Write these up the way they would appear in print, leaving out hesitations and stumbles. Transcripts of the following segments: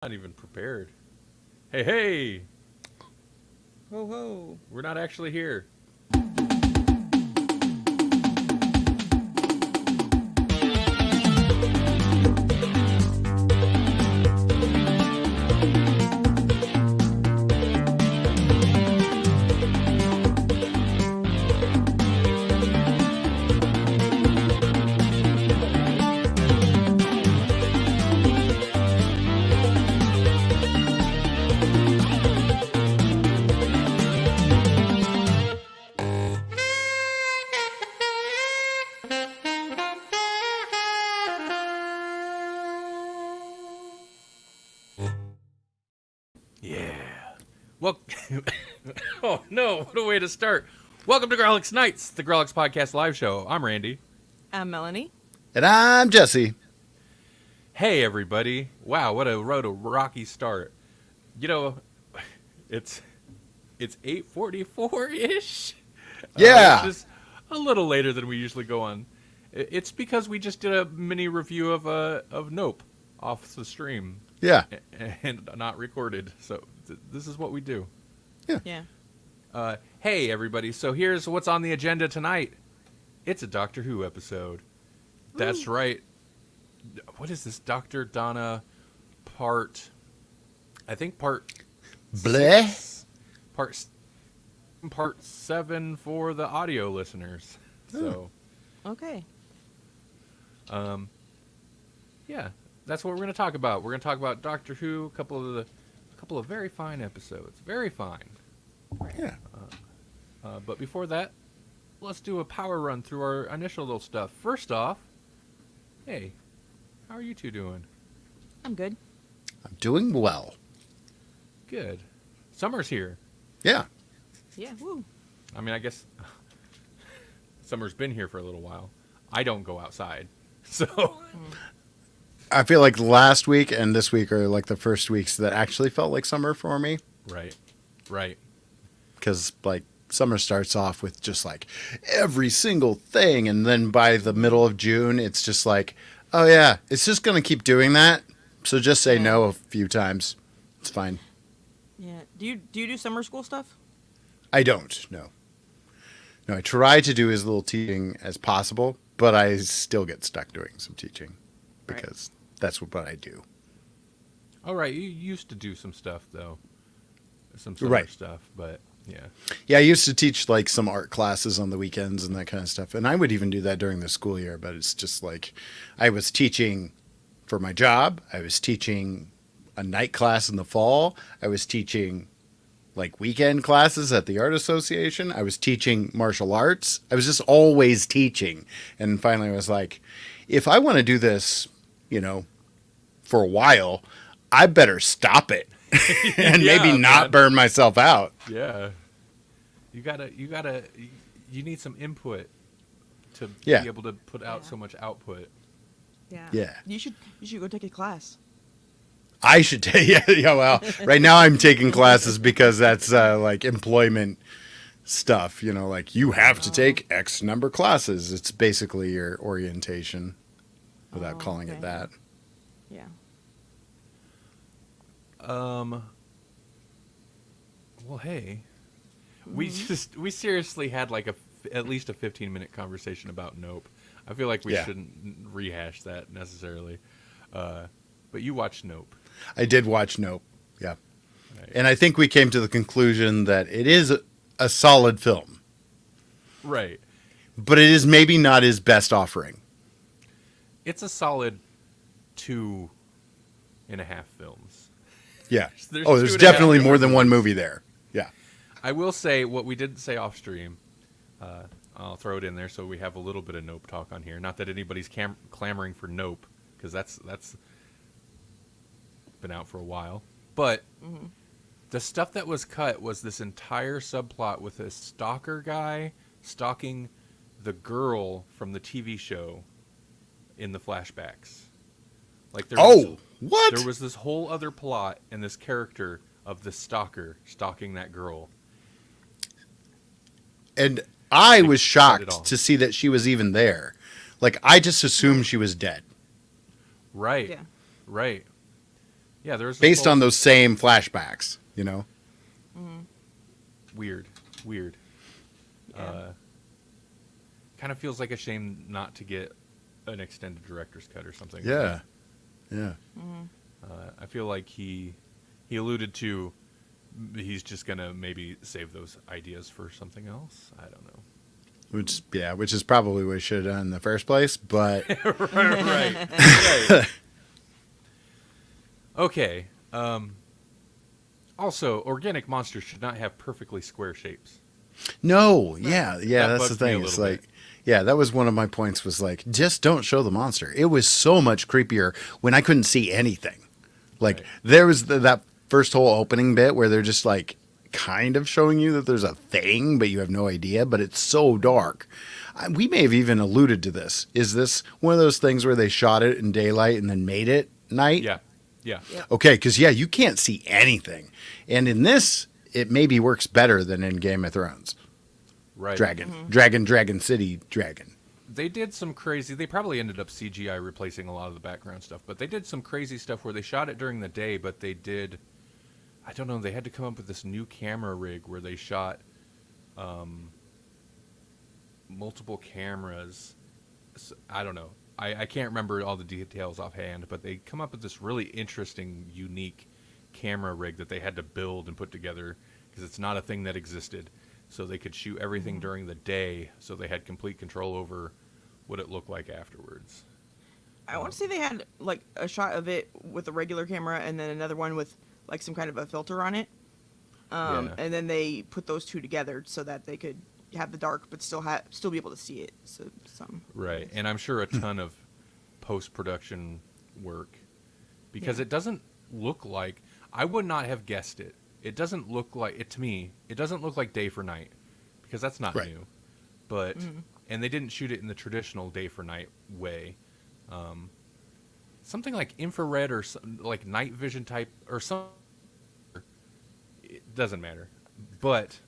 Not even prepared. Hey, hey! Ho ho. We're not actually here. Yeah. Well, oh no, what a way to start. Welcome to Growlix Nights, the Growlix Podcast live show. I'm Randy. I'm Melanie. And I'm Jesse. Hey, everybody. Wow, what a rocky start. You know, it's 8:44-ish. Yeah. It's just a little later than we usually go on. It's because we just did a mini review of Nope off the stream. Yeah. And not recorded. So this is what we do. Yeah. Hey, everybody. So here's what's on the agenda tonight. It's a Doctor Who episode. That's right. What is this? Dr. Donna part... I think part... Bleh. 6? Part 7 for the audio listeners. So, Okay. yeah. That's what we're going to talk about. We're going to talk about Doctor Who, a couple of very fine episodes. Very fine. Yeah. But before that, let's do a power run through our initial little stuff. First off, hey, how are you two doing? I'm good. I'm doing well. Good. Summer's here. Yeah. Yeah. Woo. I mean, I guess summer's been here for a little while. I don't go outside. So, I feel like last week and this week are like the first weeks that actually felt like summer for me. right. Because like summer starts off with just like every single thing. And then by the middle of June, it's just like, oh yeah, it's just going to keep doing that. So just say no a few times. It's fine. Yeah. Do you do summer school stuff? I don't. No, I try to do as little teaching as possible, but I still get stuck doing some teaching because that's what I do. All right, you used to do some stuff, though. Some summer Right. stuff, but yeah. Yeah, I used to teach like some art classes on the weekends and that kind of stuff. And I would even do that during the school year, but it's just like I was teaching for my job. I was teaching a night class in the fall. I was teaching like weekend classes at the art association. I was teaching martial arts. I was just always teaching. And finally I was like, if I want to do this, for a while, I better stop it and Yeah, maybe not man. burn myself out. Yeah. You need some input to Yeah. be able to put out Yeah. so much output. Yeah. You should go take a class. I should take, yeah, well, right now I'm taking classes because that's like employment stuff, like you have to take X number of classes. It's basically your orientation without calling it okay. that. Yeah. Well, hey, we seriously had like at least a 15-minute conversation about Nope. I feel like we Yeah. shouldn't rehash that necessarily. But you watched Nope. I did watch Nope. Yeah. Right. And I think we came to the conclusion that it is a solid film, Right. but it is maybe not his best offering. It's a solid 2.5 films. Yeah. There's Oh, there's 2.5 definitely more films. than one movie there. Yeah. I will say what we didn't say off stream. I'll throw it in there so we have a little bit of Nope talk on here. Not that anybody's clamoring for Nope, because that's been out for a while. But the stuff that was cut was this entire subplot with a stalker guy stalking the girl from the TV show in the flashbacks. Like What? There was this whole other plot and this character of the stalker stalking that girl. And I was cut it all. shocked to see that she was even there. Like, I just assumed she was dead. Right. Yeah. Right. Yeah, there's based on those same flashbacks, you know? weird. Yeah. Kind of feels like a shame not to get an extended director's cut or something. Yeah. I feel like he alluded to he's just gonna maybe save those ideas for something else. I don't know. Which is probably what he should have done in the first place, but right. Okay. Also, organic monsters should not have perfectly square shapes. no, yeah, That that's the bugged me a thing. It's little like, bit. yeah, that was one of my points was like, just don't show the monster. It was so much creepier when I couldn't see anything. Like Right. there was that first whole opening bit where they're just like kind of showing you that there's a thing, but you have no idea, but it's so dark. We may have even alluded to this. Is this one of those things where they shot it in daylight and then made it night? Yeah. Yep. Okay, because you can't see anything. And in this, it maybe works better than in Game of Thrones. Right. Dragon City Dragon. They did some crazy. They probably ended up CGI replacing a lot of the background stuff, but they did some crazy stuff where they shot it during the day, but they did. I don't know. They had to come up with this new camera rig where they shot multiple cameras. I don't know. I can't remember all the details offhand, but they come up with this really interesting, unique camera rig that they had to build and put together because it's not a thing that existed. So they could shoot everything during the day, so they had complete control over what it looked like afterwards. I want to say they had like a shot of it with a regular camera and then another one with like some kind of a filter on it. Yeah. And then they put those two together so that they could have the dark but still be able to see it. So some Right, and I'm sure a ton of post-production work because Yeah. it doesn't look like I would not have guessed it. It doesn't look like it to me. It doesn't look like day for night because that's not Right. new. But and they didn't shoot it in the traditional day for night way. Something like infrared or like night vision type or something. It doesn't matter. But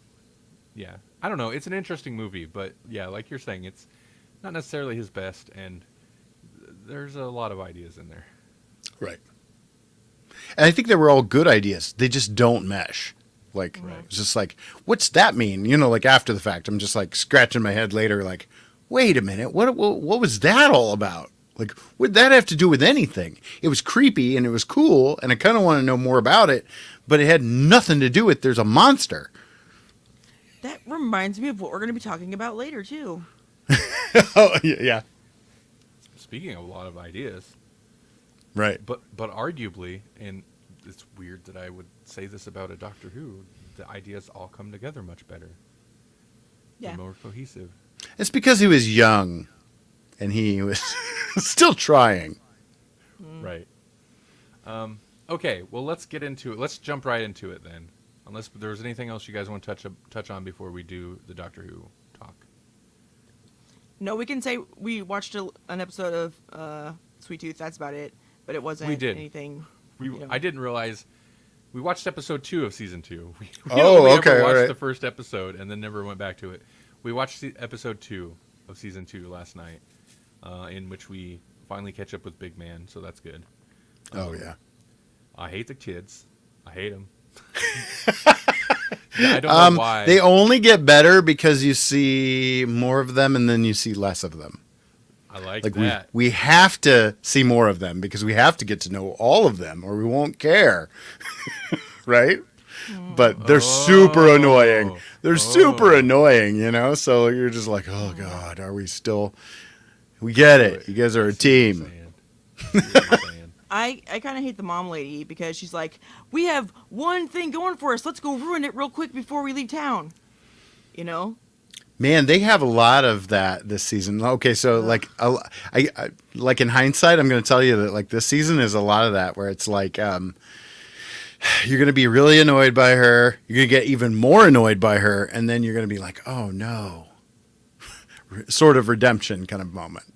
yeah, I don't know. It's an interesting movie, but yeah, like you're saying, it's not necessarily his best, and there's a lot of ideas in there. Right. And I think they were all good ideas. They just don't mesh. Like, it's just like, what's that mean? You know, like after the fact, I'm just like scratching my head later, like, wait a minute, what was that all about? Like, what'd that have to do with anything? It was creepy and it was cool, and I kind of want to know more about it, but it had nothing to do with there's a monster. That reminds me of what we're going to be talking about later too. Oh, yeah. Speaking of a lot of ideas, Right. but arguably, and it's weird that I would say this about a Doctor Who, the ideas all come together much better. Yeah. They're more cohesive. It's because he was young and he was still trying. Right. Okay, well, let's get into it. Let's jump right into it then. Unless there's anything else you guys want to touch on before we do the Doctor Who talk. No, we can say we watched an episode of Sweet Tooth. That's about it. But it wasn't We did. anything. I didn't realize we watched episode 2 of season 2. We Oh, only okay, ever watched alright. the first episode and then never went back to it. We watched episode 2 of season 2 last night, in which we finally catch up with Big Man, so that's good. Oh, yeah. I hate the kids. I hate them. I don't know why. They only get better because you see more of them and then you see less of them. I like Like that. we have to see more of them because we have to get to know all of them or we won't care. Right? But they're super annoying. They're super annoying, you know? So you're just like, oh God, are we still... We get it. You guys are a team. I kind of hate the mom lady because she's like, we have one thing going for us. Let's go ruin it real quick before we leave town. You know? Man, they have a lot of that this season. Okay, so like, I like in hindsight, I'm going to tell you that like this season is a lot of that where it's like, you're going to be really annoyed by her. You're going to get even more annoyed by her, and then you're going to be like, oh no, sort of redemption kind of moment.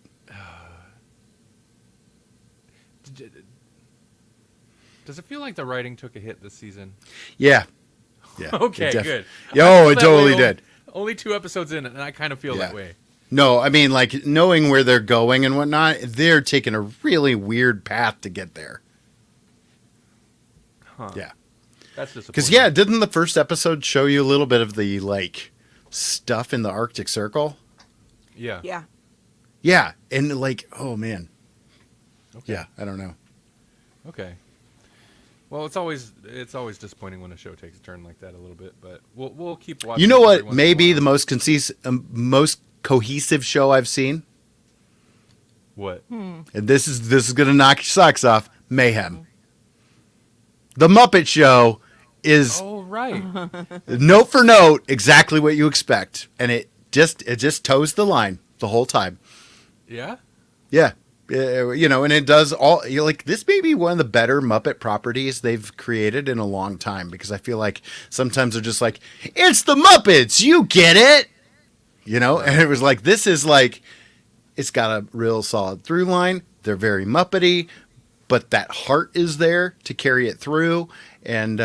Does it feel like the writing took a hit this season? Yeah. Yeah. Okay, it good. Yo, I feel it that totally way did. Only 2 episodes in, and I kind of feel Yeah. that way. No, I mean, like knowing where they're going and whatnot, they're taking a really weird path to get there. Yeah. That's disappointing. Because, yeah, didn't the first episode show you a little bit of the, like, stuff in the Arctic Circle? Yeah. Yeah. Yeah. And, like, oh, man. Okay. Yeah, I don't know. Okay. Well, it's always disappointing when a show takes a turn like that a little bit, but we'll keep watching. You know every what? once in a Maybe while. the most cohesive show I've seen, What? and this is gonna knock your socks off. Mayhem. The Muppet Show is Oh right. note for note exactly what you expect, and it just toes the line the whole time. Yeah. Yeah. You know, and it does all. You're like, this may be one of the better Muppet properties they've created in a long time, because I feel like sometimes they're just like, it's the Muppets, you get it, you know. And it was like, this is like, it's got a real solid through line. They're very Muppety, but that heart is there to carry it through, and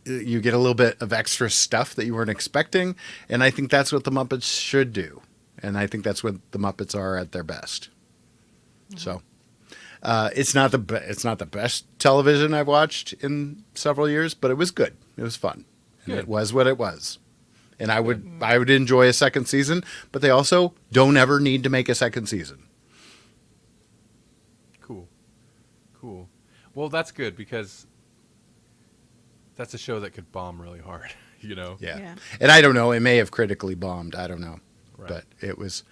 you get a little bit of extra stuff that you weren't expecting. And I think that's what the Muppets should do, and I think that's what the Muppets are at their best. So, it's not the best television I've watched in several years, but it was good. It was fun, and Good. it was what it was. And I would enjoy a second season, but they also don't ever need to make a second season. Cool. Well, that's good, because that's a show that could bomb really hard. You know. Yeah. And I don't know. It may have critically bombed. I don't know. Right. But it was,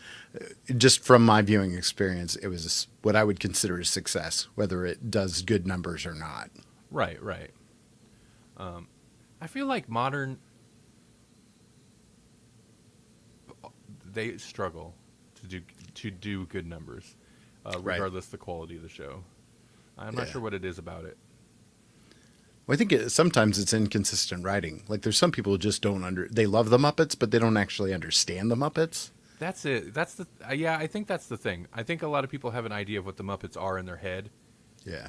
just from my viewing experience, it was what I would consider a success, whether it does good numbers or not. Right. I feel like modern, they struggle to do good numbers, Right. regardless the quality of the show. I'm not Yeah. sure what it is about it. Well, I think sometimes it's inconsistent writing. Like, there's some people who just they love the Muppets, but they don't actually understand the Muppets. That's it. That's the yeah. I think that's the thing. I think a lot of people have an idea of what the Muppets are in their head, Yeah.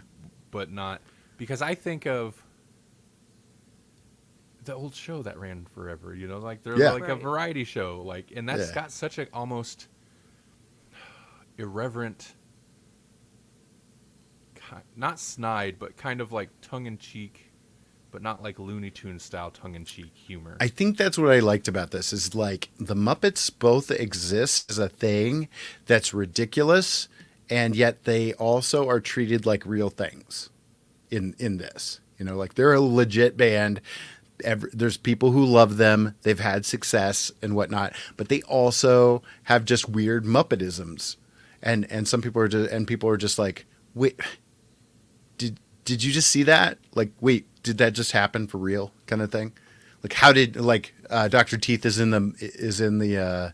but not, because I think of the old show that ran forever. You know, like they're Yeah. like a Right. variety show, like, and that's Yeah. got such a almost irreverent, not snide, but kind of like tongue in cheek, but not like Looney Tunes style tongue in cheek humor. I think that's what I liked about this, is like the Muppets both exist as a thing that's ridiculous, and yet they also are treated like real things in this. You know, like they're a legit band. There's people who love them. They've had success and whatnot, but they also have just weird Muppetisms. And some people are just like, wait, did you just see that? Like, wait, did that just happen for real? Kind of thing. Like, how did, like, Dr. Teeth is in the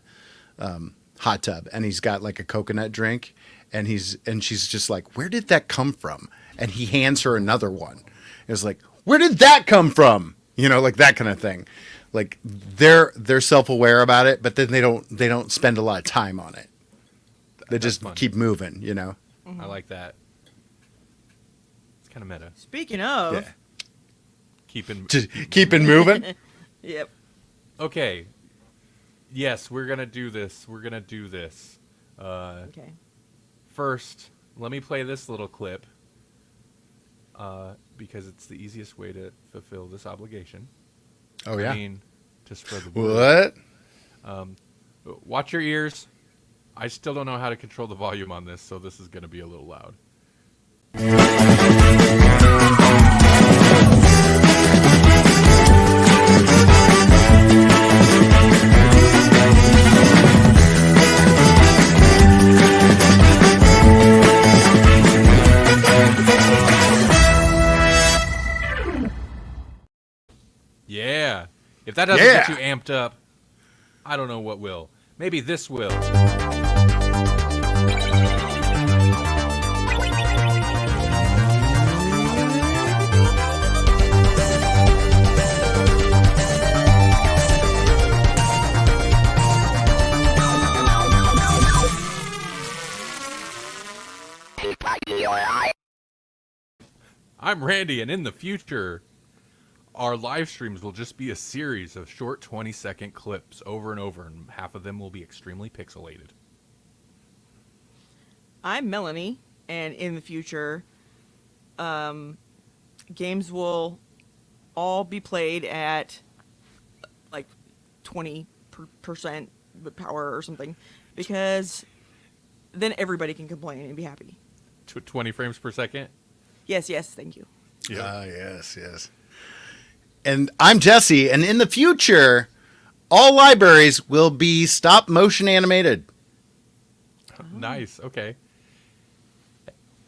hot tub, and he's got like a coconut drink, and she's just like, where did that come from? And he hands her another one. It's like, where did that come from? You know, like that kind of thing. Like, they're self-aware about it, but then they don't spend a lot of time on it. They That's just funny. keep moving, you know. I like that. It's kind of meta. Speaking of, Yeah. Keeping Keeping moving. yep. Okay. Yes, we're gonna do this. Okay. First, let me play this little clip, because it's the easiest way to fulfill this obligation. Oh yeah. I mean, to spread the word. What? Watch your ears. I still don't know how to control the volume on this, so this is gonna be a little loud. Yeah. If that doesn't get Yeah. you amped up, I don't know what will. Maybe this will. I'm Randy, and in the future, our live streams will just be a series of short 20-second clips over and over, and half of them will be extremely pixelated. I'm Melanie, and in the future, games will all be played at like 20% power or something, because then everybody can complain and be happy. 20 frames per second. Yes, thank you. Yeah. Yes. And I'm Jesse, and in the future, all libraries will be stop motion animated. Nice. Okay.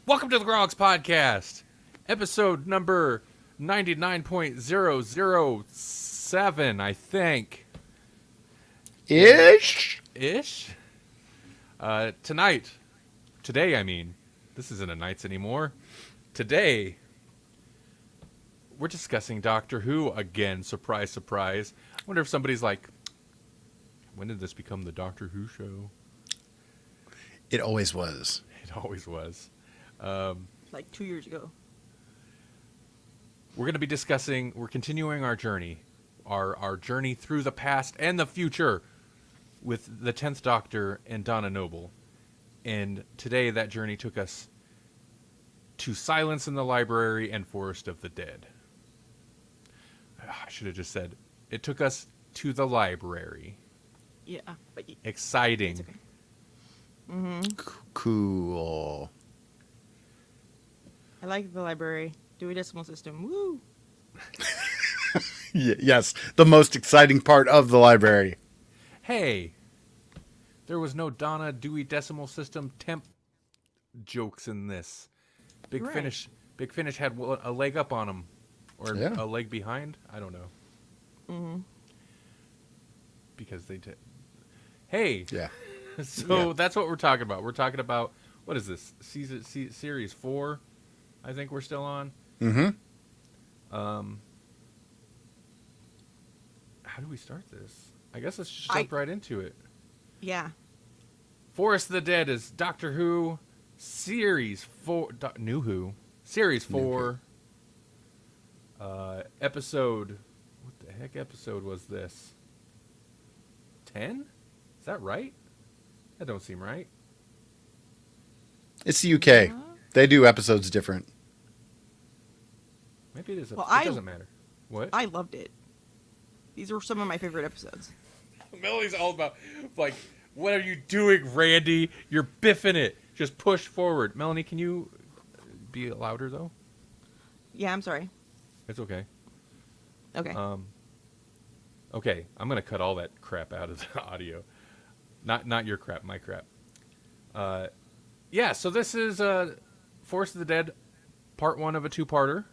Welcome to the Grogs Podcast, episode number 99.007, I think. Ish. Today, I mean, this isn't a nights anymore. Today, we're discussing Doctor Who again. Surprise, surprise. I wonder if somebody's like, when did this become the Doctor Who show? It always was. It always was. Like 2 years ago. We're going to be discussing, we're continuing our journey, our journey through the past and the future with the 10th Doctor and Donna Noble. And today that journey took us to Silence in the Library and Forest of the Dead. I should have just said, it took us to the library. Yeah, but Exciting. it's okay. Cool. I like the library. Dewey Decimal System. Woo! Yes, the most exciting part of the library. Hey, there was no Donna Dewey Decimal System temp jokes in this. Big Right. Finish had a leg up on him, or Yeah. a leg behind. I don't know. Because they did. Hey, Yeah. so Yeah. that's what we're talking about. We're talking about, what is this? Series 4, I think we're still on. Mm-hmm. How do we start this? I guess let's just jump right into it. Yeah. Forest of the Dead is Doctor Who Series 4. New Who. Series 4. Episode. What the heck episode was this? 10? Is that right? That don't seem right. It's the UK. They do episodes different. Maybe it is. Well, It doesn't matter. What? I loved it. These were some of my favorite episodes. Melody's all about, like, what are you doing, Randy? You're biffing it. Just push forward. Melanie, can you be louder, though? Yeah, I'm sorry. It's okay. Okay. Okay, I'm going to cut all that crap out of the audio. Not your crap, my crap. Yeah, so this is Forest of the Dead, part 1 of a 2-parter.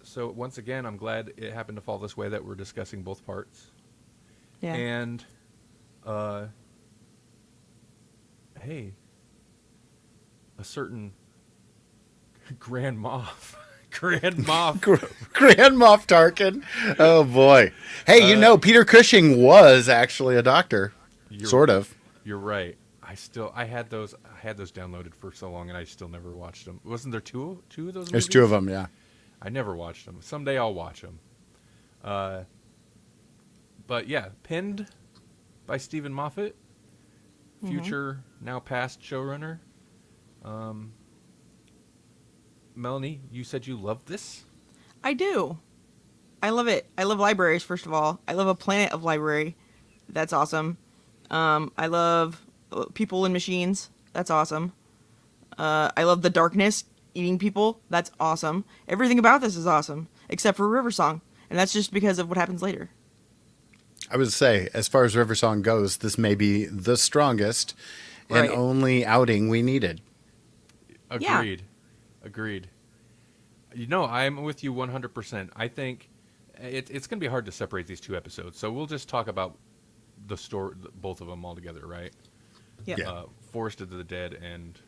So once again, I'm glad it happened to fall this way that we're discussing both parts. Yeah. And, hey, a certain Grand Moff. Grand Moff. Grand Moff Tarkin. Oh boy. Hey, Peter Cushing was actually a doctor. Sort of. You're right. I had those downloaded for so long, and I still never watched them. Wasn't there two of those movies? There's 2 of them, yeah. I never watched them. Someday I'll watch them. But yeah, pinned by Stephen Moffat, future, now past showrunner. Melanie, you said you loved this? I do. I love it. I love libraries, first of all. I love a planet of library. That's awesome. I love people and machines. That's awesome. I love the darkness, eating people. That's awesome. Everything about this is awesome, except for River Song. And that's just because of what happens later. I would say, as far as River Song goes, this may be the strongest and Right. only outing we needed. Agreed. Agreed. I'm with you 100%. I think it's going to be hard to separate these 2 episodes, so we'll just talk about the story, both of them all together, right? Yep. Yeah. Forest of the Dead and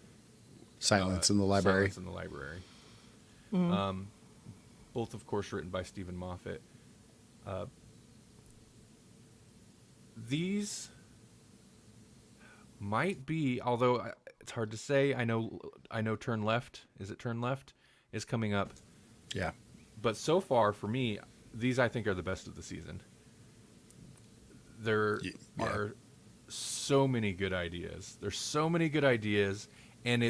Silence in the Library. Silence in the Library. Mm-hmm. Both, of course, written by Stephen Moffat. These might be, although it's hard to say. I know. Turn Left. Is it Turn Left? Is coming up. Yeah. But so far, for me, these I think are the best of the season. There are so many good ideas. There's so many good ideas, and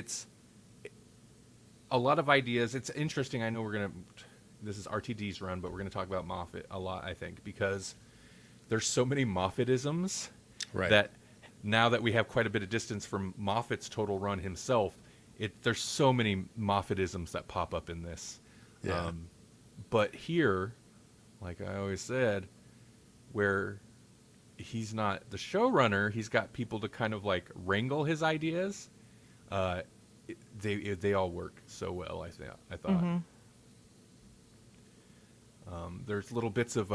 a lot of ideas. It's interesting. I know this is RTD's run, but we're gonna talk about Moffat a lot. I think because there's so many Moffatisms Right. that now that we have quite a bit of distance from Moffat's total run himself, there's so many Moffatisms that pop up in this. Yeah. But here, like I always said, where he's not the showrunner, he's got people to kind of like wrangle his ideas. They all work so well. I thought. There's little bits of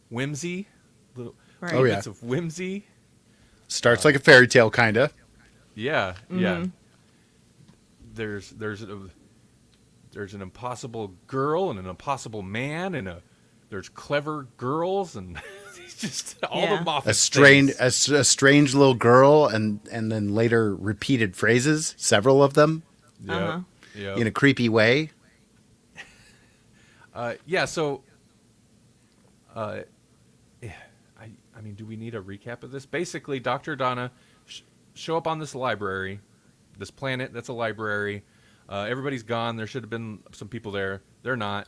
whimsy, little Right. Oh, yeah. bits of whimsy. Starts like a fairy tale, kind of. Yeah, yeah. There's an impossible girl and an impossible man and there's clever girls and it's just all Yeah. the Moffat A strange little girl, and then later repeated phrases, several of them, Yeah, Uh-huh. yeah. in a creepy way. Yeah. So, yeah, I mean, do we need a recap of this? Basically, Dr. Donna show up on this library, this planet that's a library. Everybody's gone. There should have been some people there. They're not.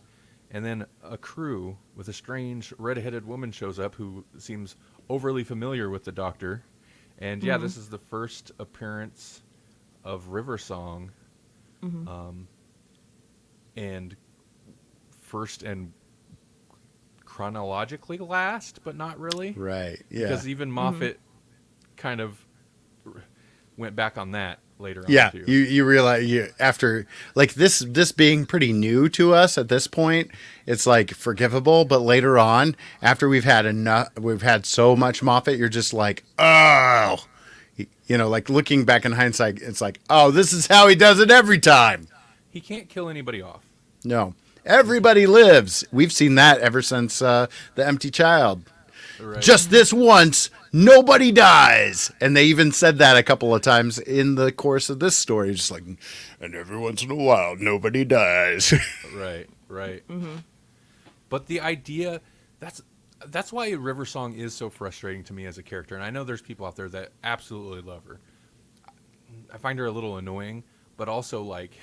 And then a crew with a strange red-headed woman shows up who seems overly familiar with the Doctor. And yeah, this is the first appearance of River Song. And first and chronologically last, but not really. Right. Yeah. Because even Moffat kind of went back on that later on Yeah, too. you realize after like this being pretty new to us at this point, it's like forgivable. But later on, after we've had so much Moffat, you're just like, oh, like looking back in hindsight, it's like, oh, this is how he does it every time. He can't kill anybody off. No, everybody lives. We've seen that ever since The Empty Child. Right. Just this once, nobody dies. And they even said that a couple of times in the course of this story. Just like, and every once in a while, nobody dies. Right. But the idea, that's why River Song is so frustrating to me as a character. And I know there's people out there that absolutely love her. I find her a little annoying, but also like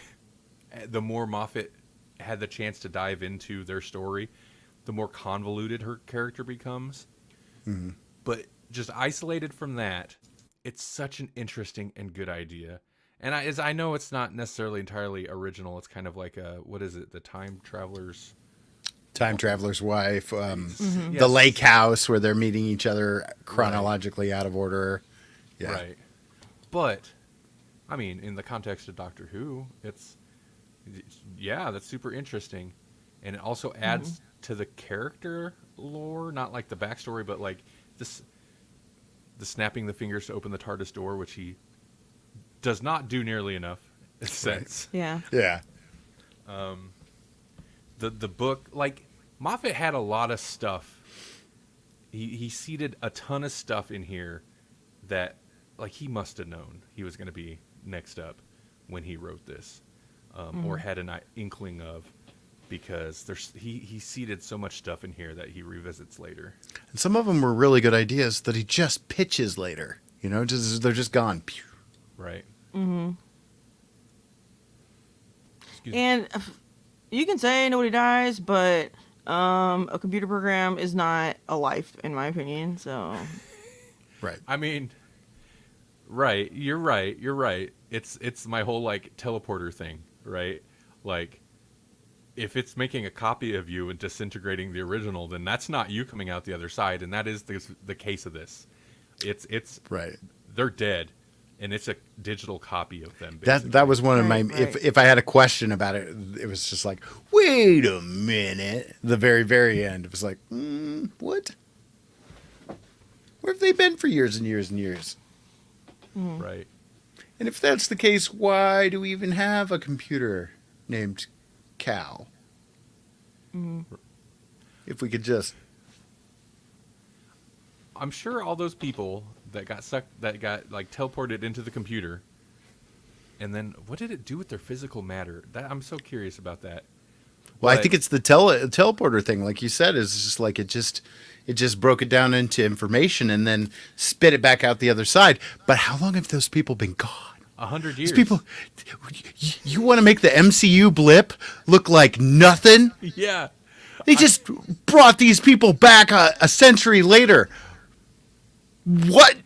the more Moffat had the chance to dive into their story, the more convoluted her character becomes. But just isolated from that, it's such an interesting and good idea. And I know it's not necessarily entirely original. It's kind of like what is it? The Time Traveler's Wife, Yes. the lake house where they're meeting each other chronologically out of order. Yeah. Right. But, I mean, in the context of Doctor Who, that's super interesting. And it also adds to the character lore, not like the backstory, but like the snapping the fingers to open the TARDIS door, which he does not do nearly enough sense. Yeah. Yeah. The book, like, Moffat had a lot of stuff. He seeded a ton of stuff in here that, like, he must have known he was going to be next up when he wrote this, or had an inkling of, because he seeded so much stuff in here that he revisits later. And some of them were really good ideas that he just pitches later. They're just gone. Pew. Right. Excuse me. And you can say nobody dies, but a computer program is not a life, in my opinion. So, Right. I mean, right. You're right. It's my whole, like, teleporter thing, right? Like, if it's making a copy of you and disintegrating the original, then that's not you coming out the other side, and that is the case of this. It's Right. They're dead, and it's a digital copy of them. Basically. That was one of my. Right. If I had a question about it, it was just like, wait a minute. The very end, it was like, what? Where have they been for years and years and years? Right. And if that's the case, why do we even have a computer named Cal? If we could just. I'm sure all those people that got like teleported into the computer, and then what did it do with their physical matter? I'm so curious about that. Well, I But- think it's the teleporter thing, like you said, is just like it just broke it down into information and then spit it back out the other side. But how long have those people been gone? 100 years. These people, you want to make the MCU blip look like nothing? Yeah. They just brought these people back a century later. What?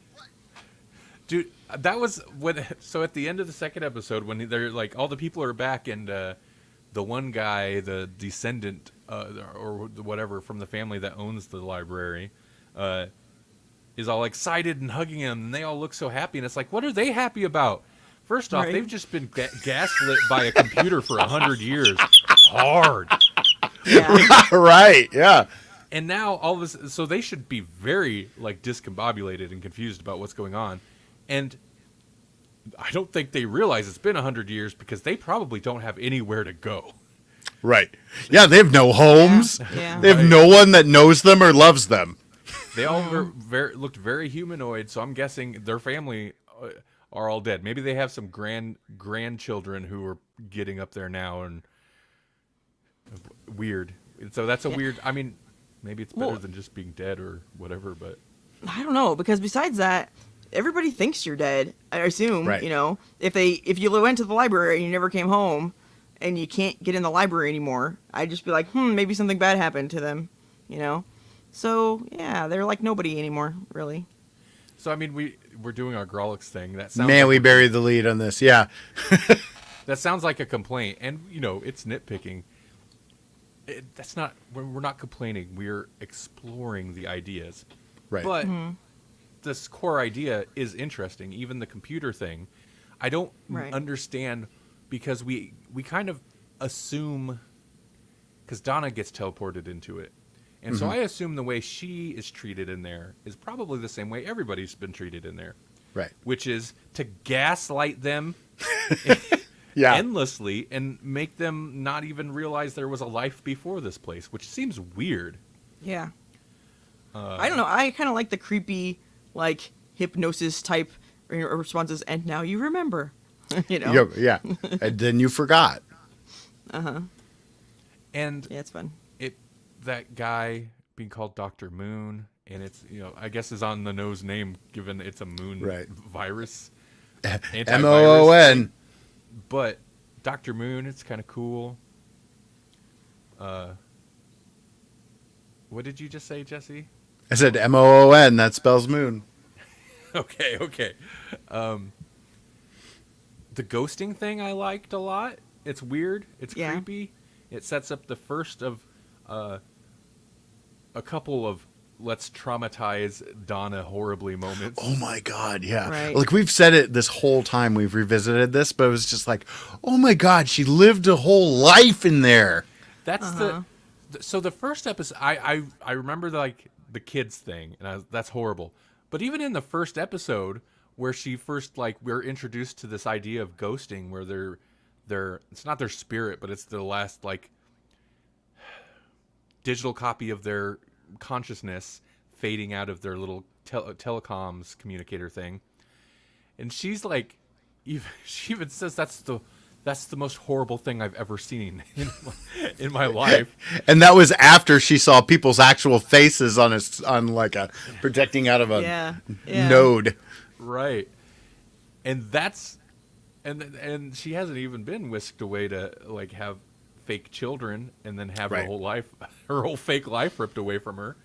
Dude, that was when. So at the end of the second episode, when they're like, all the people are back, and the one guy, the descendant or whatever from the family that owns the library, is all excited and hugging him, and they all look so happy. And it's like, what are they happy about? First off, Right. they've just been gaslit by a computer for 100 years. Hard. Yeah. Right, yeah. And now all this, so they should be very like discombobulated and confused about what's going on. And I don't think they realize it's been 100 years because they probably don't have anywhere to go. Right. Yeah, they have no homes. Yeah. They have no one that knows them or loves them. They all looked very humanoid, so I'm guessing their family are all dead. Maybe they have some grandchildren who are getting up there now, and weird. So that's a weird. I mean, maybe it's better Well- than just being dead or whatever. But I don't know, because besides that, everybody thinks you're dead. I assume, Right. you know, if you went to the library and you never came home, and you can't get in the library anymore, I'd just be like, maybe something bad happened to them, you know. So yeah, they're like nobody anymore, really. so I mean, we're doing our Grolix thing. That sounds Man, like we buried the lead on this. Yeah. that sounds like a complaint, and it's nitpicking. That's not. We're not complaining. We're exploring the ideas. Right. But this core idea is interesting. Even the computer thing, I don't Right. understand, because we kind of assume, because Donna gets teleported into it, and so I assume the way she is treated in there is probably the same way everybody's been treated in there, Right. which is to gaslight them Yeah. endlessly and make them not even realize there was a life before this place, which seems weird. Yeah. I don't know. I kind of like the creepy, like hypnosis type responses. And now you remember, you know. Yeah. And then you forgot. And Yeah, it's fun. that guy being called Dr. Moon, and it's I guess is on the nose name given it's a moon Right. virus, MOON. But Dr. Moon, it's kind of cool. What did you just say, Jesse? I said MOON. That spells moon. Okay. The ghosting thing I liked a lot. It's weird. It's Yeah. creepy. It sets up the first of a couple of let's traumatize Donna horribly moments. Oh my God, yeah. Right. Like we've said it this whole time we've revisited this, but it was just like, oh my God, she lived a whole life in there. That's so the first episode. I remember the kids thing, and that's horrible. But even in the first episode, where she first we're introduced to this idea of ghosting, where they're it's not their spirit, but it's the last digital copy of their consciousness fading out of their little telecoms communicator thing, and she's like, she even says that's the most horrible thing I've ever seen in my life. And that was after she saw people's actual faces on a projecting out of a Yeah. node. Right. And that's and she hasn't even been whisked away to have fake children and then have Right. her whole fake life ripped away from her,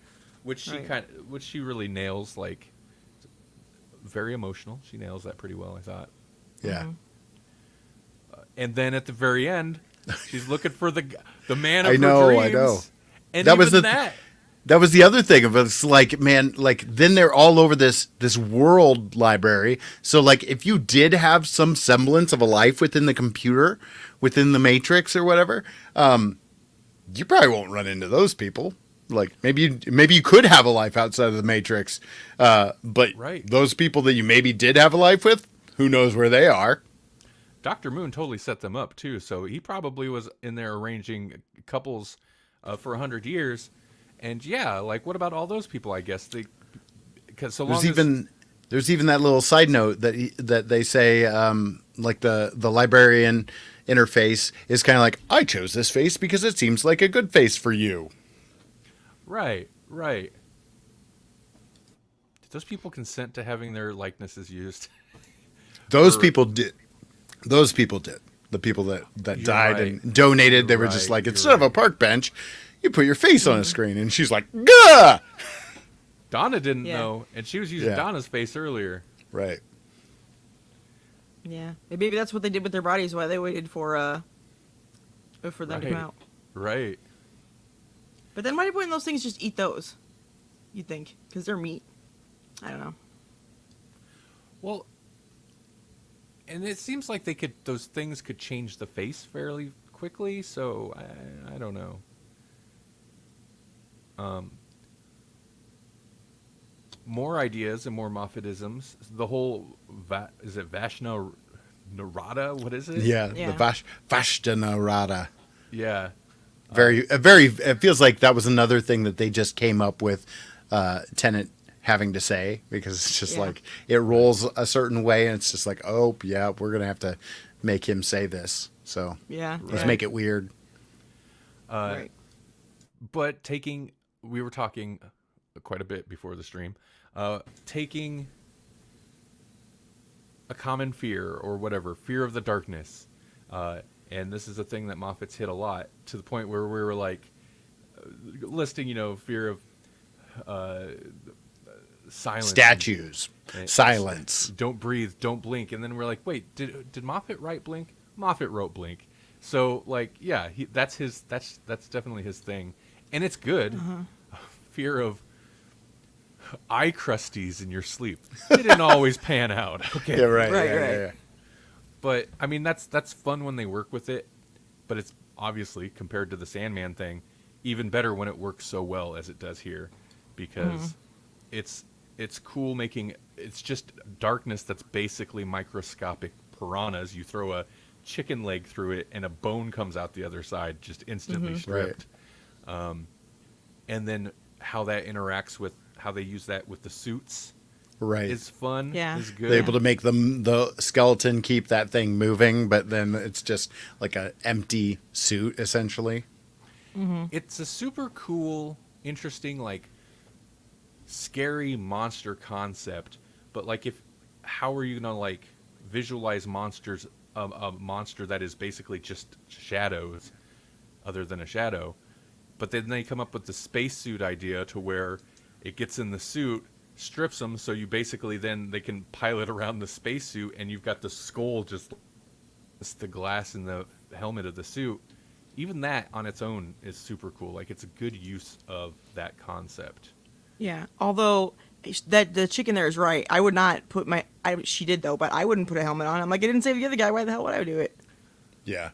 which Right. which she really nails, very emotional. She nails that pretty well, I thought. Yeah. And then at the very end, she's looking for the man of I know, her I dreams. know. And That even was that. That was the other thing of it's like, man, then they're all over this world library. So if you did have some semblance of a life within the computer, within the Matrix or whatever, you probably won't run into those people. Maybe you could have a life outside of the Matrix, but Right. those people that you maybe did have a life with, who knows where they are? Dr. Moon totally set them up too, so he probably was in there arranging couples for 100 years. And yeah, what about all those people? I guess because so long there's even that little side note that they say the librarian interface is kind of like, I chose this face because it seems like a good face for you. Right. Did those people consent to having their likenesses used? Those Or- people did. Those people did. The people that You're died right. and donated, they You're were just right. like, You're instead of a right. park bench, you put your face on a screen. And she's like, gah! Donna didn't Yeah. know, and she was using Yeah. Donna's face earlier. Right. Yeah. Maybe that's what they did with their bodies. Why they waited for them to Right. come out. Right. But then why wouldn't those things just eat those? You'd think, because they're meat. I don't know. Well, and it seems like those things could change the face fairly quickly, so I don't know. More ideas and more Moffatisms. The whole is it Vashna Narada? What is it? Yeah. Yeah. The Vashtanarada. Yeah. It feels like that was another thing that they just came up with Tennant having to say, because it's just Yeah. like it rolls a certain way and it's just like, oh yeah, we're gonna have to make him say this, so Yeah. let's yeah. make it weird. Right. But we were talking quite a bit before the stream, taking a common fear or whatever, fear of the darkness, and this is a thing that Moffat's hit a lot, to the point where we were like listing, fear of silence, Statues, and silence. don't breathe, don't blink, and then we're like, wait, did Moffat write Blink? Moffat wrote Blink, so like, yeah, that's definitely his thing, and it's good. Fear of eye crusties in your sleep. It didn't always pan out. Okay. Yeah, right. Right, yeah, right. yeah, yeah. But I mean, that's fun when they work with it, but it's obviously, compared to the Sandman thing, even better when it works so well as it does here, because it's cool making, it's just darkness that's basically microscopic piranhas. You throw a chicken leg through it and a bone comes out the other side, just instantly stripped. And then how that interacts with how they use that with the suits Right. is fun. Yeah. Is good. They're able to make the skeleton keep that thing moving, but then it's just like an empty suit, essentially. It's a super cool, interesting, like scary monster concept. But like, how are you gonna like visualize monsters? A monster that is basically just shadows, other than a shadow. But then they come up with the spacesuit idea to where it gets in the suit, strips them, so you basically then they can pilot around the spacesuit, and you've got the skull just, it's the glass in the helmet of the suit. Even that on its own is super cool. Like, it's a good use of that concept. Yeah. Although that the chicken there is right. I would not put she did though, but I wouldn't put a helmet on. I'm like, I didn't save the other guy. Why the hell would I do it? Yeah.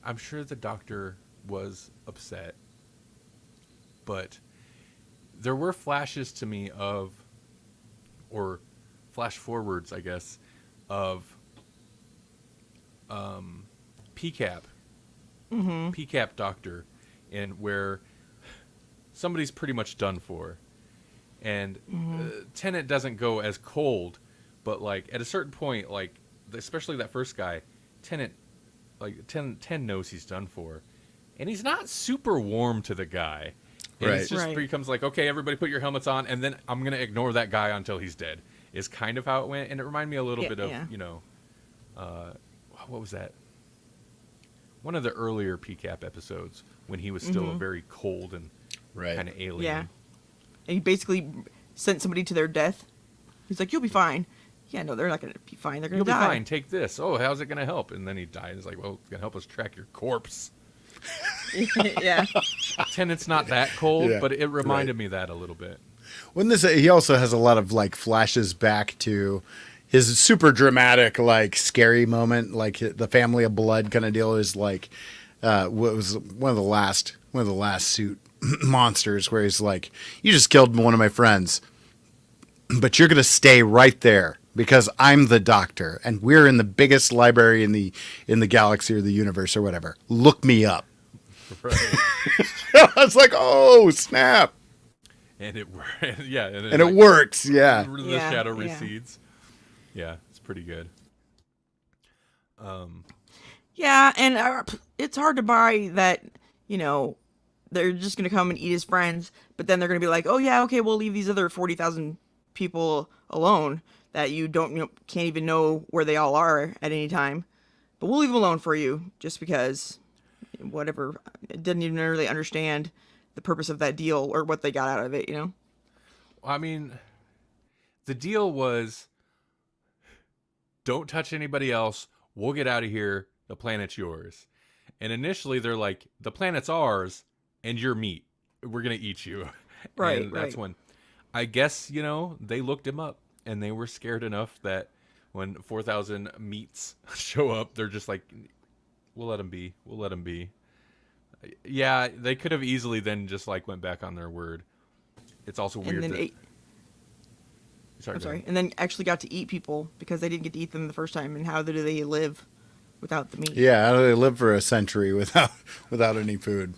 I'm sure the doctor was upset, but there were flashes to me or flash forwards, I guess, of PCAP, PCAP doctor, and where somebody's pretty much done for, and Tennant doesn't go as cold, but like at a certain point, like especially that first guy, Tennant. Like 10 knows he's done for, and he's not super warm to the guy. And Right. It's just Right. becomes like, okay, everybody put your helmets on, and then I'm gonna ignore that guy until he's dead. Is kind of how it went, and it reminded me a little bit of what was that? One of the earlier PCAP episodes when he was still a very cold and Right. kind of alien. Yeah. And he basically sent somebody to their death. He's like, "You'll be fine." Yeah, no, they're not gonna be fine. They're gonna You'll be die. fine. Take this. Oh, how's it gonna help? And then he died. It's like, well, it's gonna help us track your corpse. Yeah. Tennant's not that cold, Yeah. but it reminded Right. me that a little bit. He also has a lot of like flashes back to his super dramatic, like scary moment, like the family of blood kind of deal is like, what was one of the last suit monsters where he's like, you just killed one of my friends, but you're going to stay right there because I'm the doctor and we're in the biggest library in the galaxy or the universe or whatever. Look me up. Right. I was like, oh, snap. And it yeah, and It works. Yeah. The Yeah, shadow yeah. recedes. Yeah, it's pretty good. Yeah, and it's hard to buy that, they're just gonna come and eat his friends, but then they're gonna be like, oh yeah, okay, we'll leave these other 40,000 people alone that you don't can't even know where they all are at any time, but we'll leave them alone for you just because whatever. It didn't even really understand the purpose of that deal or what they got out of it, you know? I mean, the deal was don't touch anybody else. We'll get out of here. The planet's yours. And initially they're like, the planet's ours and you're meat. We're going to eat you. Right, And that's right. when I guess, they looked him up and they were scared enough that when 4,000 meats show up, they're just like, we'll let him be. We'll let him be. Yeah, they could have easily then just like went back on their word. It's also weird And then that... ate. Sorry, I'm go sorry. ahead. And then actually got to eat people because they didn't get to eat them the first time. And how do they live without the meat? Yeah, how do they live for a century without any food?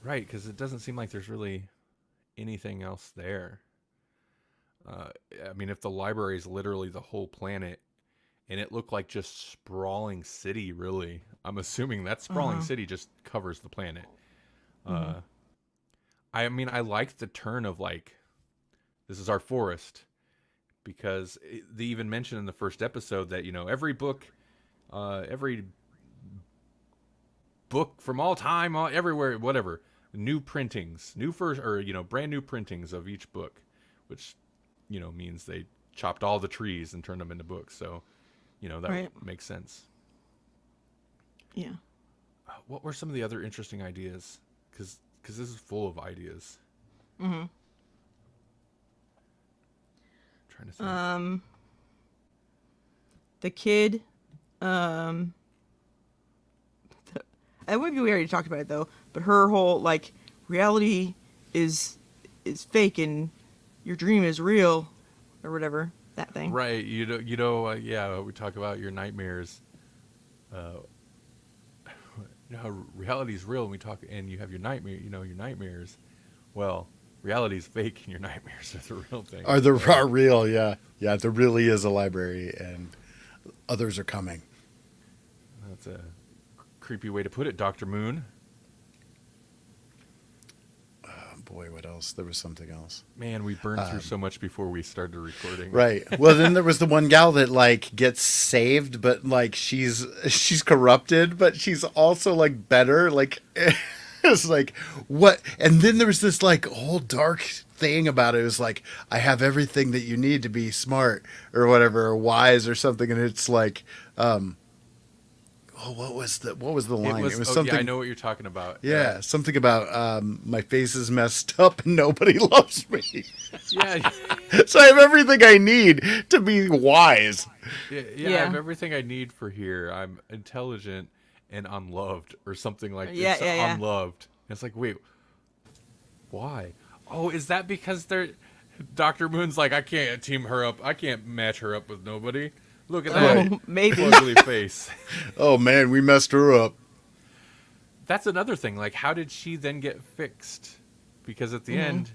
Right, because it doesn't seem like there's really anything else there. I mean, if the library is literally the whole planet, and it looked like just sprawling city, really, I'm assuming that sprawling city just covers the planet. I mean, I like the turn of like, this is our forest, because they even mentioned in the first episode that every book from all time, everywhere, whatever, new printings, new first or brand new printings of each book, which means they chopped all the trees and turned them into books. So that Right. makes sense. Yeah. What were some of the other interesting ideas? Because this is full of ideas. Trying to think. The kid, maybe we already talked about it though, but her whole like reality is fake and your dream is real or whatever, that thing. Right, yeah, we talk about your nightmares. How reality is real, and we talk, and you have your your nightmares. Well, reality is fake, and your nightmares are the real thing. Are real? Yeah, yeah. There really is a library, and others are coming. That's a creepy way to put it, Dr. Moon. Boy, what else? There was something else. Man, we burned through so much before we started recording. Right. Well, then there was the one gal that like gets saved, but like she's corrupted, but she's also like better. Like it's like what? And then there was this like whole dark thing about it. It was like I have everything that you need to be smart or whatever, or wise or something. And it's like, what was the line? It was something. Yeah, I know what you're talking about. Yeah, something about my face is messed up and nobody loves me. Yeah. So I have everything I need to be wise. Yeah, I have everything I need for here. I'm intelligent and unloved, or something like Yeah, it's yeah. unloved. And it's like, wait, why? Oh, is that because they're Dr. Moon's like, I can't team her up. I can't match her up with nobody. Look at that Maybe. ugly face. Oh man, we messed her up. That's another thing. Like, how did she then get fixed? Because at the end,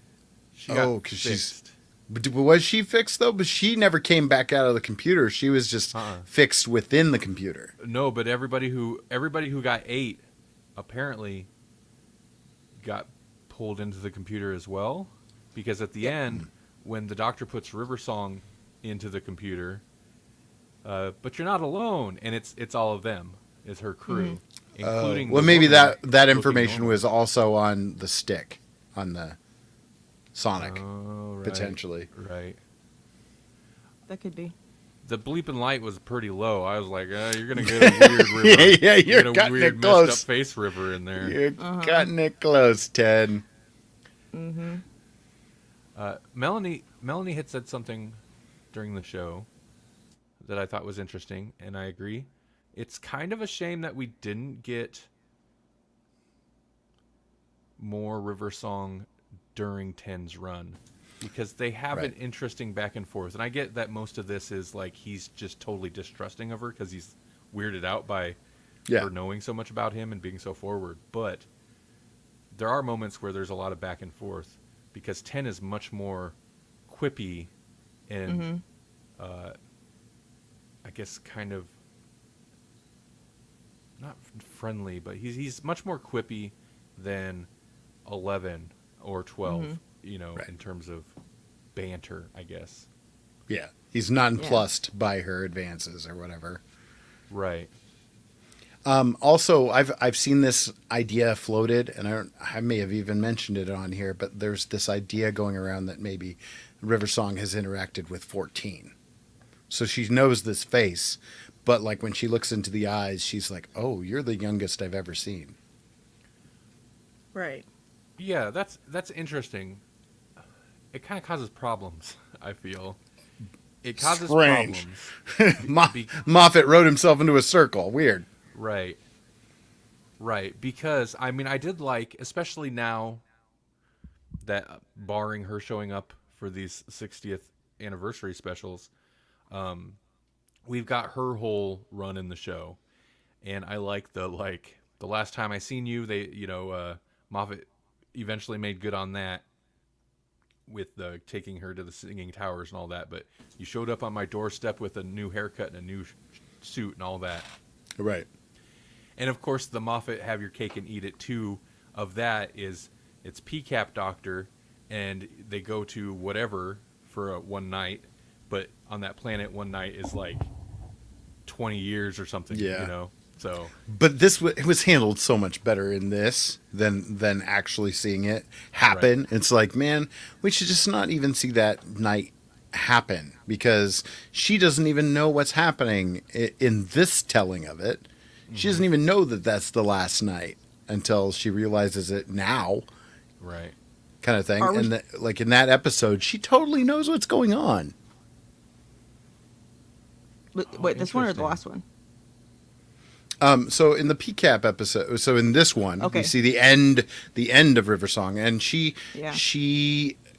she got because fixed. But was she fixed though? But she never came back out of the computer. She was just fixed within the computer. No, but everybody who got ate apparently got pulled into the computer as well. Because at the end, when the doctor puts River Song into the computer, but you're not alone, and it's all of them. It's her crew, including. Well, the maybe woman that looking information normal. was also on the stick, on the Sonic, Oh, right, potentially. Right. That could be. The bleeping light was pretty low. I was like, you're gonna get a weird river. Yeah, you're get a cutting weird it close. messed up face river in there. You're cutting it close, Ted. Melanie had said something during the show that I thought was interesting, and I agree. It's kind of a shame that we didn't get more River Song during 10's run, because they have an interesting back and forth. And I get that most of this is like he's just totally distrusting of her because he's weirded out by her knowing so much about him and being so forward. But there are moments where there's a lot of back and forth, because 10 is much more quippy and I guess kind of not friendly, but he's much more quippy than 11 or 12, Mhm. Right. in terms of banter, I guess. Yeah. He's nonplussed by her advances or whatever. Right. Also, I've seen this idea floated, and I may have even mentioned it on here, but there's this idea going around that maybe River Song has interacted with 14. So she knows this face, but like when she looks into the eyes, she's like, "Oh, you're the youngest I've ever seen." Right. Yeah, that's interesting. It kind of causes problems, I feel. It causes Strange. problems. Moffat wrote himself into a circle. Weird. Right. Right, because I mean I did like, especially now that barring her showing up for these 60th anniversary specials, we've got her whole run in the show. And I like the last time I seen you, they Moffat eventually made good on that with the taking her to the singing towers and all that, but you showed up on my doorstep with a new haircut and a new suit and all that. Right. And of course, the Moffat "have your cake and eat it too" of that is it's PCAP doctor, and they go to whatever for one night, but on that planet, one night is like 20 years or something. Yeah. So But this it was handled so much better in this than actually seeing it happen. Right. It's like, man, we should just not even see that night happen because she doesn't even know what's happening in this telling of it. She doesn't even know that that's the last night until she realizes it now, right. kind of thing. Are we- And like in that episode, she totally knows what's going on. But, wait, this one or the interesting. last one? So in the PCAP episode, so in this one, Okay. we see the end of River Song, and she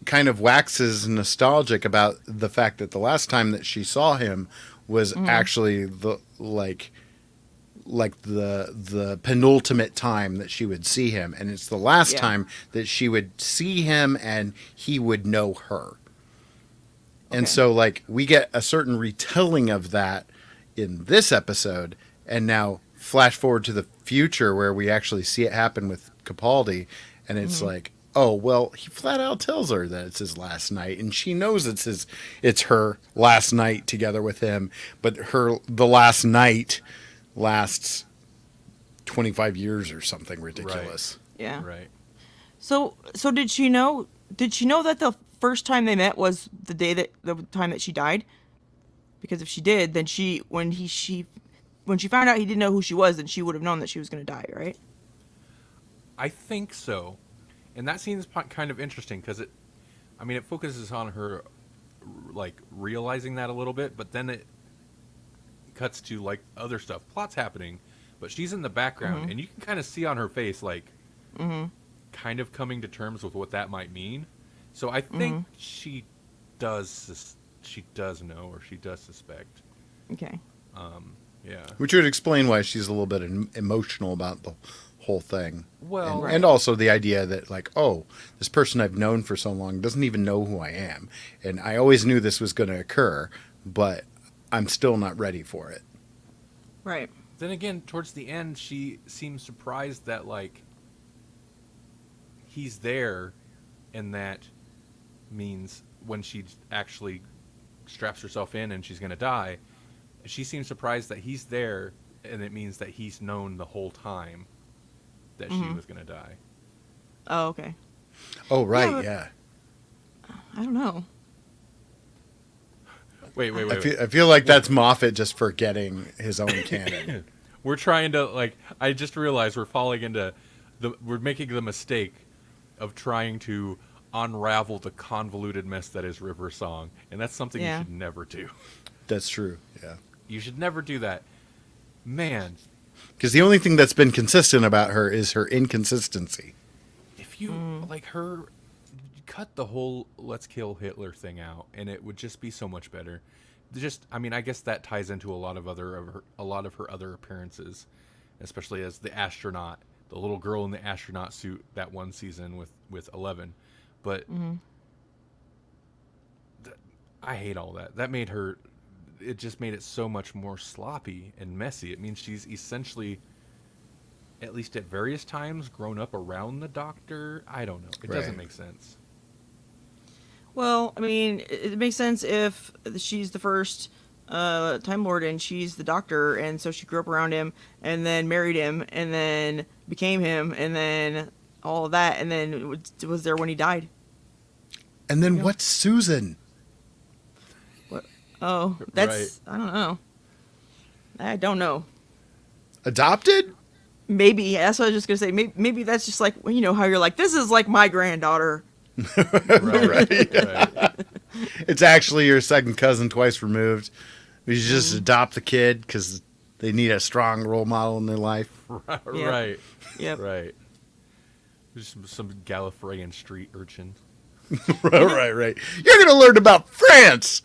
kind of waxes nostalgic about the fact that the last time that she saw him was actually the the penultimate time that she would see him, and it's the last Yeah. time that she would see him and he would know her. And Okay. so like we get a certain retelling of that in this episode, and now flash forward to the future where we actually see it happen with Capaldi, and it's like, oh well, he flat out tells her that it's his last night, and she knows it's her last night together with him, but the last night lasts 25 years or something ridiculous. Yeah. Right. So did she know? Did she know that the first time they met was the time that she died? Because if she did, then when she found out he didn't know who she was, then she would have known that she was going to die, right? I think so. And that seems kind of interesting because it focuses on her like realizing that a little bit, but then it cuts to like other stuff. Plot's happening, but she's in the background and you can kind of see on her face like kind of coming to terms with what that might mean. So I think she does know, or she does suspect. Okay. Yeah. Which would explain why she's a little bit emotional about the whole thing. Well, and also the idea that like, oh, this person I've known for so long doesn't even know who I am, and I always knew this was going to occur, but I'm still not ready for it. Right. then again, towards the end, she seems surprised that like he's there, and that means when she actually straps herself in and she's going to die, she seems surprised that he's there, and it means that he's known the whole time that she was going to die. Oh, okay. Oh, right, but- yeah. I don't know. Wait. I feel like that's Moffat just forgetting his own canon. We're trying to like. I just realized we're falling into we're making the mistake of trying to unravel the convoluted mess that is River Song, and that's something you Yeah. should never do. That's true, yeah. You should never do that, man. Because the only thing that's been consistent about her is her inconsistency. If you like her, cut the whole "let's kill Hitler" thing out, and it would just be so much better. I guess that ties into a lot of her other appearances, especially as the astronaut, the little girl in the astronaut suit that one season with 11. But I hate all that. That made her. It just made it so much more sloppy and messy. It means she's essentially at least at various times, grown up around the Doctor. I don't know. It doesn't Right. make sense. Well, I mean, it makes sense if she's the first Time Lord and she's the Doctor, and so she grew up around him, and then married him, and then became him, and then all of that, and then was there when he died. And then Yeah. what's Susan? What? Oh, that's I don't know. I don't know. Adopted? Maybe that's what I was just gonna say. Maybe that's just like you know how you're like, this is like my granddaughter. Right. Right. It's actually your second cousin twice removed. You just adopt the kid because they need a strong role model in their life. Right. Yep. Right. Yep. Right. Just some Gallifreyan street urchin. Right. You're going to learn about France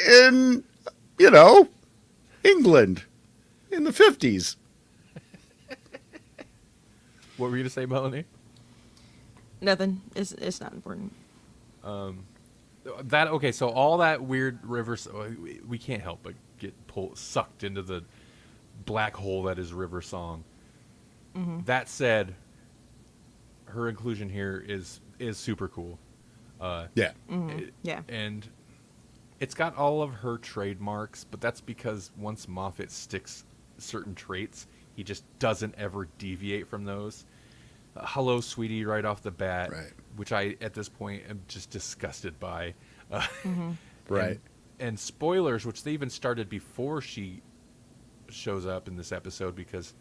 in, England in the 50s. What were you going to say, Melanie? Nothing. It's not important. Okay, so all that weird river, we can't help but get sucked into the black hole that is River Song. Mm-hmm. That said, her inclusion here is super cool. Yeah. Yeah. And it's got all of her trademarks, but that's because once Moffat sticks certain traits, he just doesn't ever deviate from those. Hello, sweetie, right off the bat, Right. which I, at this point, am just disgusted by. Right. And spoilers, which they even started before she shows up in this episode, because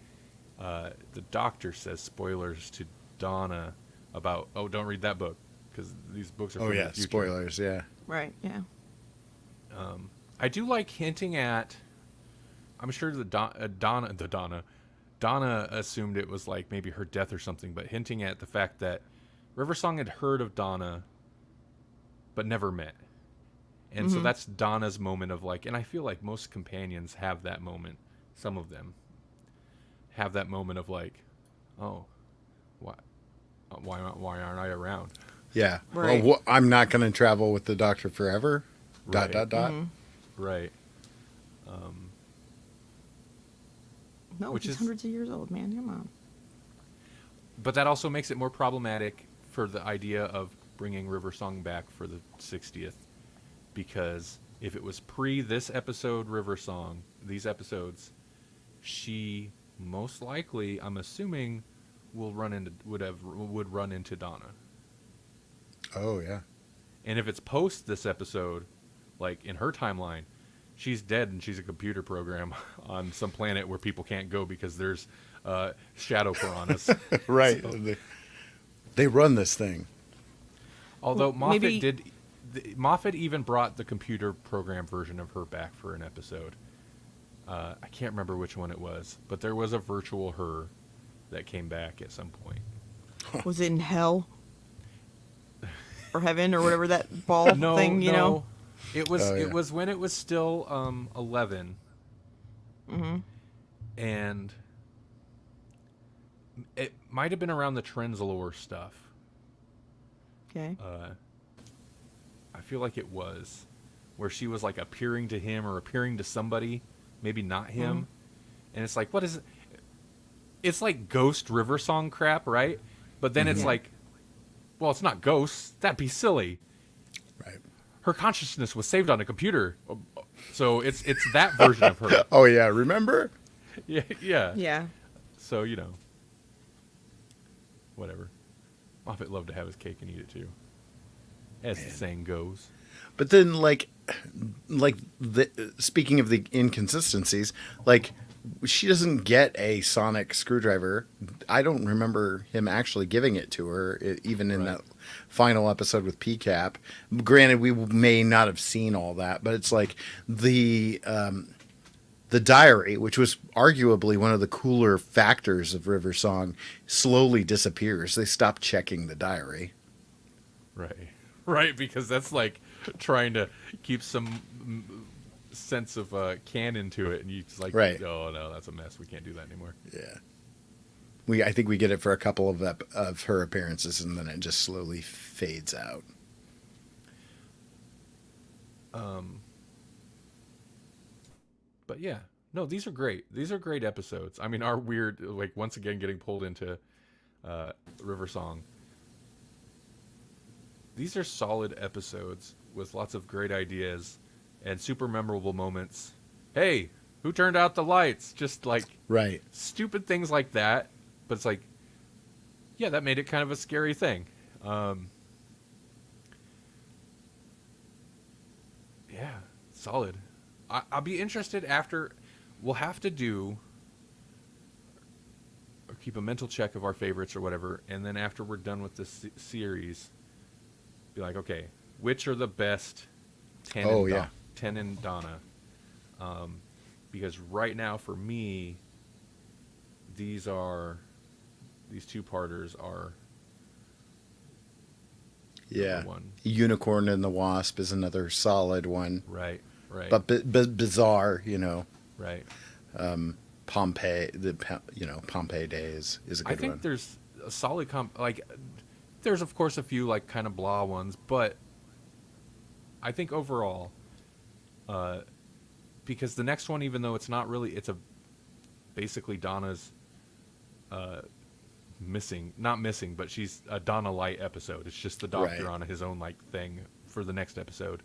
the Doctor says spoilers to Donna about, don't read that book, because these books are Oh, from yeah. the future. Spoilers. Yeah. Right. Yeah. I do like hinting at. I'm sure Donna assumed it was like maybe her death or something, but hinting at the fact that Riversong had heard of Donna, but never met, and so that's Donna's moment of like. And I feel like most companions have that moment. Some of them have that moment of like, oh, why aren't I around? Yeah. Right. Well, I'm not going to travel with the Doctor forever. Right. Dot. Right. No, Which he's is- hundreds of years old, man. Come on. But that also makes it more problematic for the idea of bringing Riversong back for the 60th, because if it was pre this episode Riversong, these episodes, she most likely, I'm assuming, would run into Donna. Oh, yeah. And if it's post this episode, like in her timeline, she's dead and she's a computer program on some planet where people can't go because there's shadow piranhas. Right. So- They run this thing. Although Moffat maybe- Moffat even brought the computer program version of her back for an episode. I can't remember which one it was, but there was a virtual her that came back at some point. Was it in hell or heaven or whatever that ball No, thing? You know. it was Oh, yeah. it was when it was still 11, and it might have been around the Trenzalore stuff. Okay. I feel like it was where she was like appearing to him or appearing to somebody, maybe not him, and it's like, what is it? It's like Ghost River Song crap, right? But then it's Yeah. like, well, it's not ghosts. That'd be silly. Right. Her consciousness was saved on a computer, so it's that version of her. Oh, yeah. Remember? Yeah, yeah. Yeah. So whatever. Moffat loved to have his cake and eat it too, as the saying goes. But then, speaking of the inconsistencies, she doesn't get a sonic screwdriver. I don't remember him actually giving it to her, even in Right. that final episode with PCAP. Granted, we may not have seen all that, but it's like the diary, which was arguably one of the cooler factors of River Song, slowly disappears. They stop checking the diary. Right, because that's like trying to keep some sense of canon to it, and you just like, Right. oh no, that's a mess. We can't do that anymore. Yeah. I think we get it for a couple of her appearances, and then it just slowly fades out. But yeah, No, these are great. These are great episodes. I mean, our weird, like, once again getting pulled into River Song. These are solid episodes with lots of great ideas and super memorable moments. Hey, who turned out the lights? Just like Right. stupid things like that. But it's like, yeah, that made it kind of a scary thing. Yeah, solid. I'll be interested after. We'll have to do or keep a mental check of our favorites or whatever, and then after we're done with this series, be like, okay, which are the best 10 Oh, in yeah. 10 in Donna? Because right now for me, these two-parters are Yeah. number one. Unicorn and the Wasp is another solid one. Right. But bizarre, Right. Pompeii, Pompeii Days is a good I think one. there's a solid there's of course a few like kind of blah ones, but I think overall, because the next one, even though it's not really, it's basically Donna's, not missing, but she's a Donna Light episode. It's just the Doctor Right. on his own like thing for the next episode,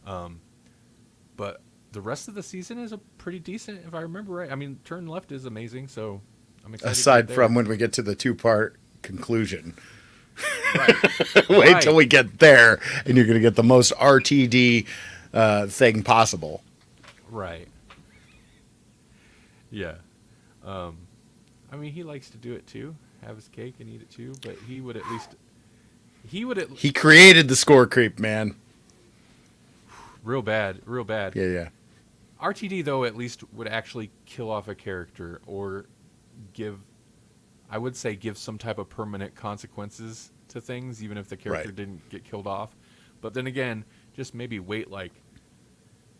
but the rest of the season is a pretty decent, if I remember right. I mean, Turn Left is amazing, so I'm excited. Aside to from get when we get to the 2-part conclusion. there. Right. Wait till we get there, and you're going to get the most RTD thing possible. Right. Yeah. I mean, he likes to do it too, have his cake and eat it too, but he would at least. He created the score creep, man. Real bad. Yeah. RTD, though, at least would actually kill off a character or give some type of permanent consequences to things, even if the character Right. didn't get killed off. But then again, just maybe wait like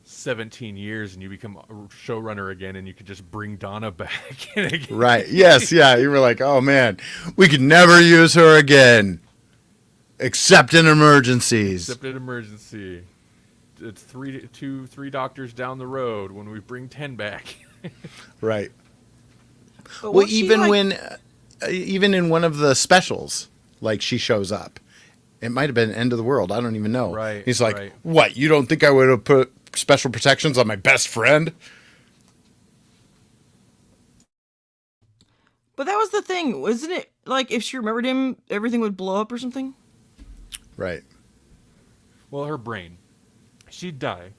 17 years and you become a showrunner again and you could just bring Donna back in again. Right. Yes. Yeah. You were like, oh man, we could never use her again, except in emergencies. Except in emergency. It's three doctors down the road when we bring 10 back. Right. But Well, was she, even like- when, even in one of the specials, like she shows up. It might have been End of the World. I don't even know. Right, He's like, right. what? You don't think I would have put special protections on my best friend? But that was the thing, wasn't it? Like, if she remembered him, everything would blow up or something? Right. Well, her brain. She'd die.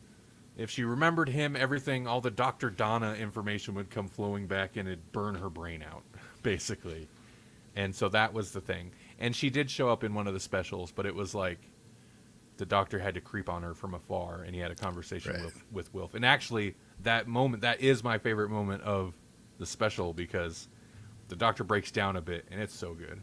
If she remembered him, everything, all the Dr. Donna information would come flowing back and it'd burn her brain out, basically. And so that was the thing. And she did show up in one of the specials, but it was like the doctor had to creep on her from afar and he had a conversation Right. with Wilf. And actually, that moment, that is my favorite moment of the special because the doctor breaks down a bit and it's so good.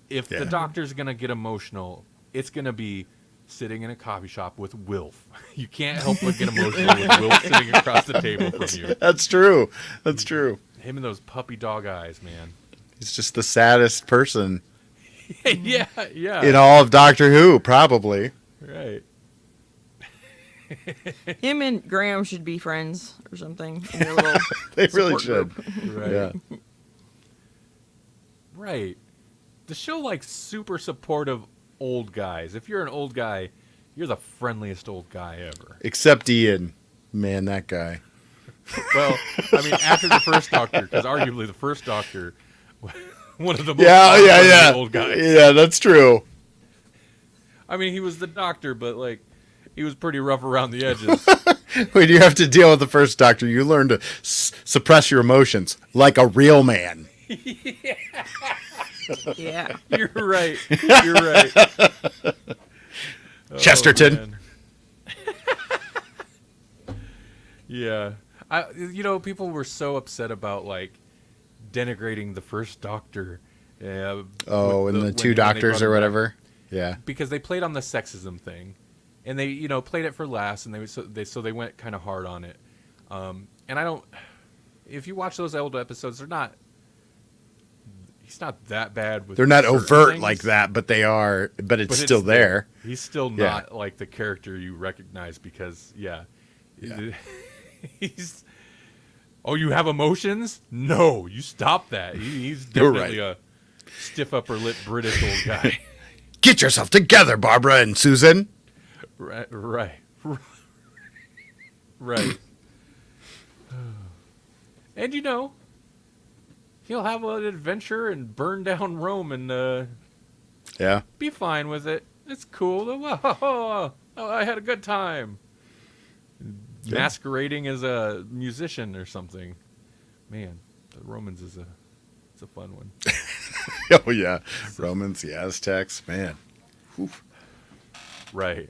If Yeah. the doctor's going to get emotional, it's going to be sitting in a coffee shop with Wilf. You can't help but get emotional with Wilf sitting across the table from you. That's true. That's true. Him and those puppy dog eyes, man. He's just the saddest person Yeah. in all of Doctor Who, probably. Right. Him and Graham should be friends or something. In their little They really support should. group. Right. Yeah. Right. The show likes super supportive old guys. If you're an old guy, you're the friendliest old guy ever. Except Ian. Man, that guy. Well, I mean, after the first Doctor, because arguably the first Doctor, one of the most Yeah. old guys. Yeah, that's true. I mean, he was the Doctor, but like, he was pretty rough around the edges. When you have to deal with the first Doctor, you learn to suppress your emotions like a real man. Yeah. You're right. You're right. Oh, Chesterton. man. Yeah. People were so upset about like denigrating the first Doctor. Oh, with and the when two they doctors brought or him back. whatever. Yeah. Because they played on the sexism thing, and they played it for laughs, and they went kind of hard on it. And I don't. If you watch those old episodes, they're not. He's not that bad with. They're not certain overt things, like that, but they are. But it's but still there. He's still Yeah. not like the character you recognize because Yeah. he's Oh, you have emotions? No, you stop that. He's You're definitely right. a stiff upper lip British old guy. Get yourself together, Barbara and Susan. Right. Right. And he'll have an adventure and burn down Rome and Yeah. be fine with it. It's cool. Oh, I had a good time. Good. Masquerading as a musician or something. Man, the Romans it's a fun one. Oh yeah, Romans, the Aztecs, man. Whew. Right.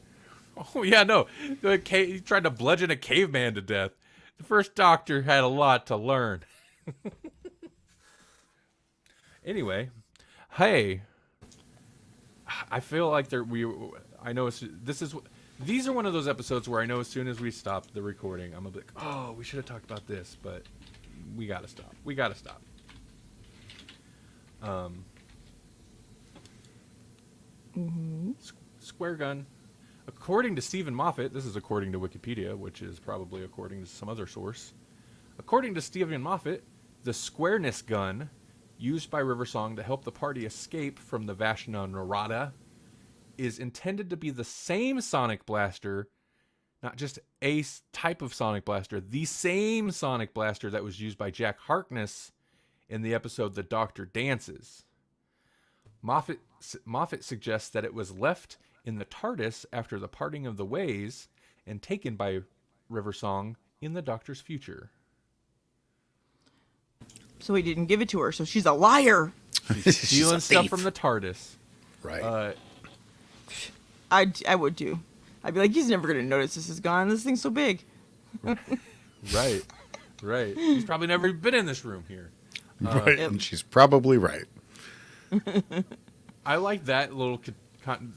Oh yeah, no. He tried to bludgeon a caveman to death. The first Doctor had a lot to learn. Anyway, hey, I feel like I know these are one of those episodes where I know as soon as we stop the recording, I'm gonna be like, oh, we should have talked about this, but we gotta stop. We gotta stop. Square gun. According to Stephen Moffat, this is according to Wikipedia, which is probably according to some other source. According to Stephen Moffat, the squareness gun used by Riversong to help the party escape from the Vashna Narada is intended to be the same sonic blaster, not just a type of sonic blaster, the same sonic blaster that was used by Jack Harkness in the episode The Doctor Dances. Moffat suggests that it was left in the TARDIS after the parting of the ways and taken by Riversong in the Doctor's future. So he didn't give it to her, so she's a liar. She's She's stealing a stuff thief. from the TARDIS. Right. I would too. I'd be like, he's never going to notice this is gone. This thing's so big. Right. He's probably never been in this room here. Right. And she's probably right. I like that little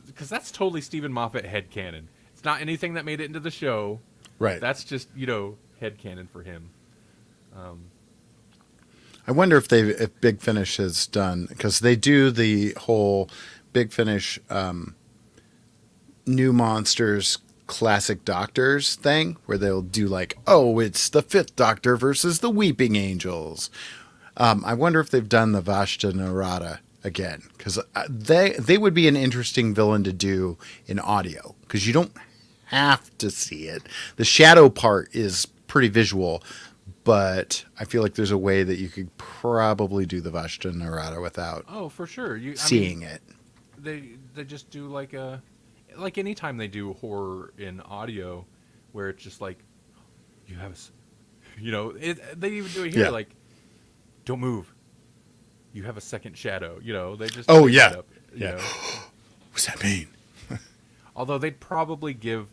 because that's totally Stephen Moffat headcanon. It's not anything that made it into the show. Right. That's just headcanon for him. I wonder if Big Finish has done, because they do the whole Big Finish New Monsters Classic Doctors thing, where they'll do like, oh, it's the Fifth Doctor versus the Weeping Angels. I wonder if they've done the Vashta Narada again, because they would be an interesting villain to do in audio, because you don't have to see it. The shadow part is pretty visual, but I feel like there's a way that you could probably do the Vashta Narada without For sure. seeing it. They just do like anytime they do horror in audio, where it's just like you have they even do it here, Yeah. like, don't move, you have a second shadow. They just Oh, make yeah. that up, Yeah. What's that mean? Although they'd probably give,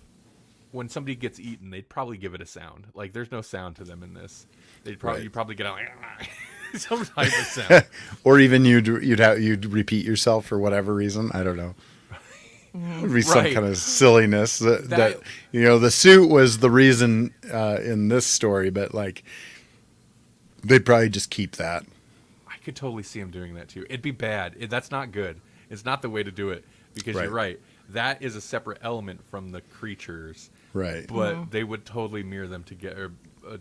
when somebody gets eaten, they'd probably give it a sound. Like, there's no sound to them in this. You'd probably get out some type of sound. Or even you'd repeat yourself for whatever reason. I don't know. It would be some Right. kind of silliness that the suit was the reason in this story, but like they'd probably just keep that. I could totally see him doing that too. It'd be bad. That's not good. It's not the way to do it, because Right. you're right. That is a separate element from the creatures. Right. But they would totally mirror them together,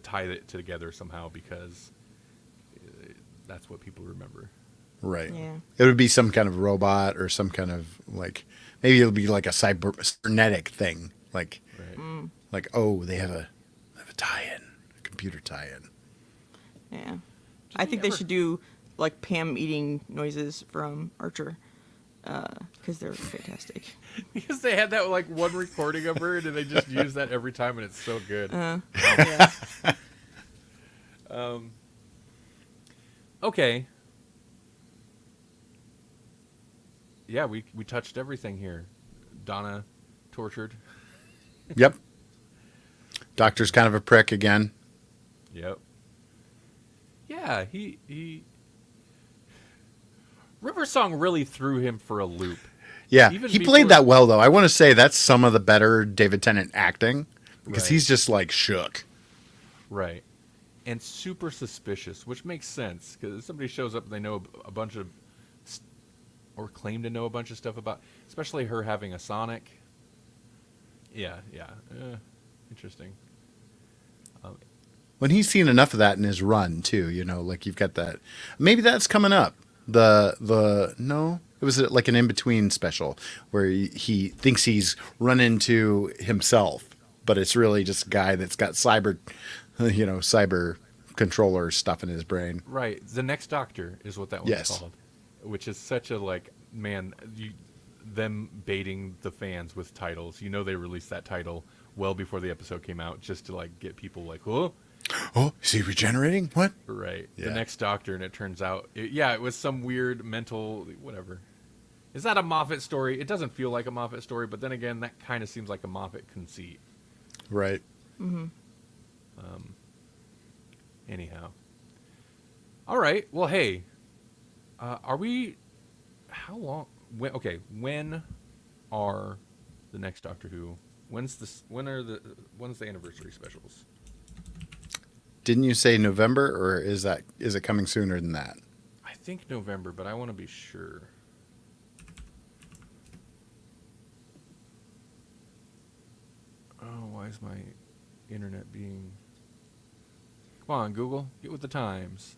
tie it together somehow, because that's what people remember. Right. Yeah. It would be some kind of robot or some kind of like, maybe it'll be like a cybernetic thing. Like, Right. like, oh, they have a tie-in, a computer tie-in. Yeah. I think they should do like Pam eating noises from Archer, because they're fantastic. Because they had that like one recording of her, and they just use that every time, and it's so good. Yeah. Okay. Yeah, we touched everything here. Donna tortured. Yep. Doctor's kind of a prick again. Yep. Yeah, he Riversong really threw him for a loop. Yeah, Even he before- played that well, though. I want to say that's some of the better David Tennant acting, because Right. he's just like shook. Right. And super suspicious, which makes sense, because if somebody shows up and they know a bunch of, or claim to know a bunch of stuff about, especially her having a Sonic. Yeah. Interesting. When he's seen enough of that in his run too, like you've got that. Maybe that's coming up. The no, it was like an in between special where he thinks he's run into himself, but it's really just a guy that's got cyber controller stuff in his brain. Right. The Next Doctor is what that one's Yes. called, which is such a them baiting the fans with titles. They released that title well before the episode came out just to get people oh. Oh, is he regenerating? What? Right. Yeah. The Next Doctor, and it turns out, it was some weird mental whatever. Is that a Moffat story? It doesn't feel like a Moffat story, but then again, that kind of seems like a Moffat conceit. Right. Mm-hmm. Anyhow. All right. Well, hey, are we? How long? When are the next Doctor Who? When's the anniversary specials? Didn't you say November, or is it coming sooner than that? I think November, but I want to be sure. Oh, why is my internet being... Come on, Google. Get with the times.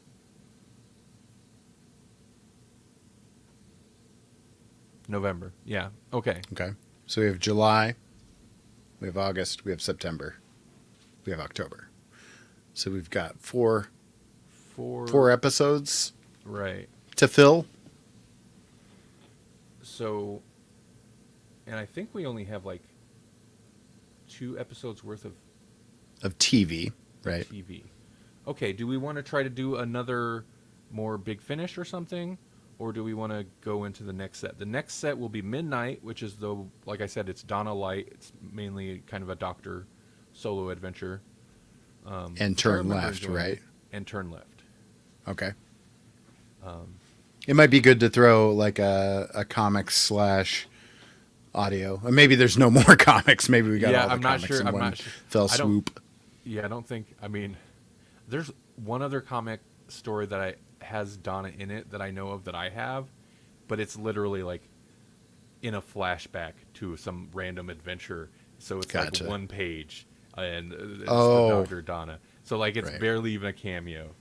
November. Yeah. Okay. Okay. So we have July, we have August, we have September, we have October. So we've got four episodes Right. to fill. So, and I think we only have 2 episodes worth of TV, right? TV. Okay, do we want to try to do another more Big Finish or something? Or do we want to go into the next set? The next set will be Midnight, which is like I said, it's Donna Light. It's mainly kind of a Doctor solo adventure. And Turn Left, right? And Turn Left. Okay. It might be good to throw a comics / audio. Or maybe there's no more comics. Maybe we got all the I'm not comics sure. in I'm one not sure. fell swoop. Yeah, I don't think. I mean, there's one other comic story that has Donna in it that I know of that I have, but it's literally in a flashback to some random adventure. So it's Gotcha. 1 page, and it's the Dr. Donna. So it's Right. barely even a cameo.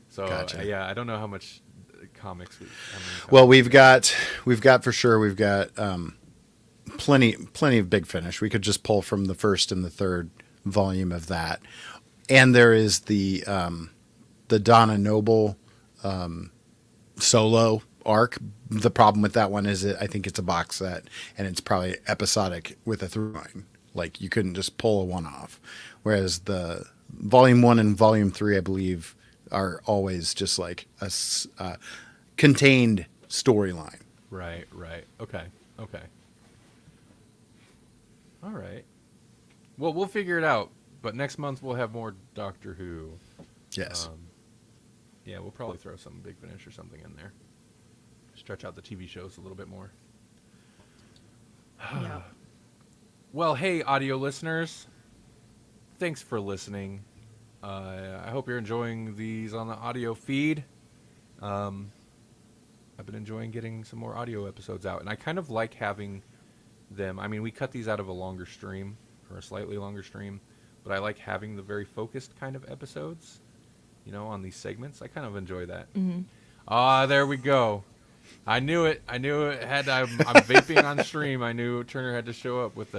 So Gotcha. yeah, I don't know how much comics. Well, we've got for sure. We've got plenty of Big Finish. We could just pull from the first and the third volume of that, and there is the Donna Noble solo arc. The problem with that one is I think it's a box set, and it's probably episodic with a through line. You couldn't just pull a one off, whereas the volume 1 and volume 3, I believe, are always just a contained storyline. Right. Okay. All right. Well, we'll figure it out. But next month we'll have more Doctor Who. Yes. Yeah, we'll probably throw some Big Finish or something in there. Stretch out the TV shows a little bit more. Yeah. Well, hey, audio listeners. Thanks for listening. I hope you're enjoying these on the audio feed. I've been enjoying getting some more audio episodes out, and I kind of like having them. I mean, we cut these out of a longer stream, or a slightly longer stream, but I like having the very focused kind of episodes, on these segments. I kind of enjoy that. Mm-hmm. There we go. I knew it. I'm vaping on stream. I knew Turner had to show up with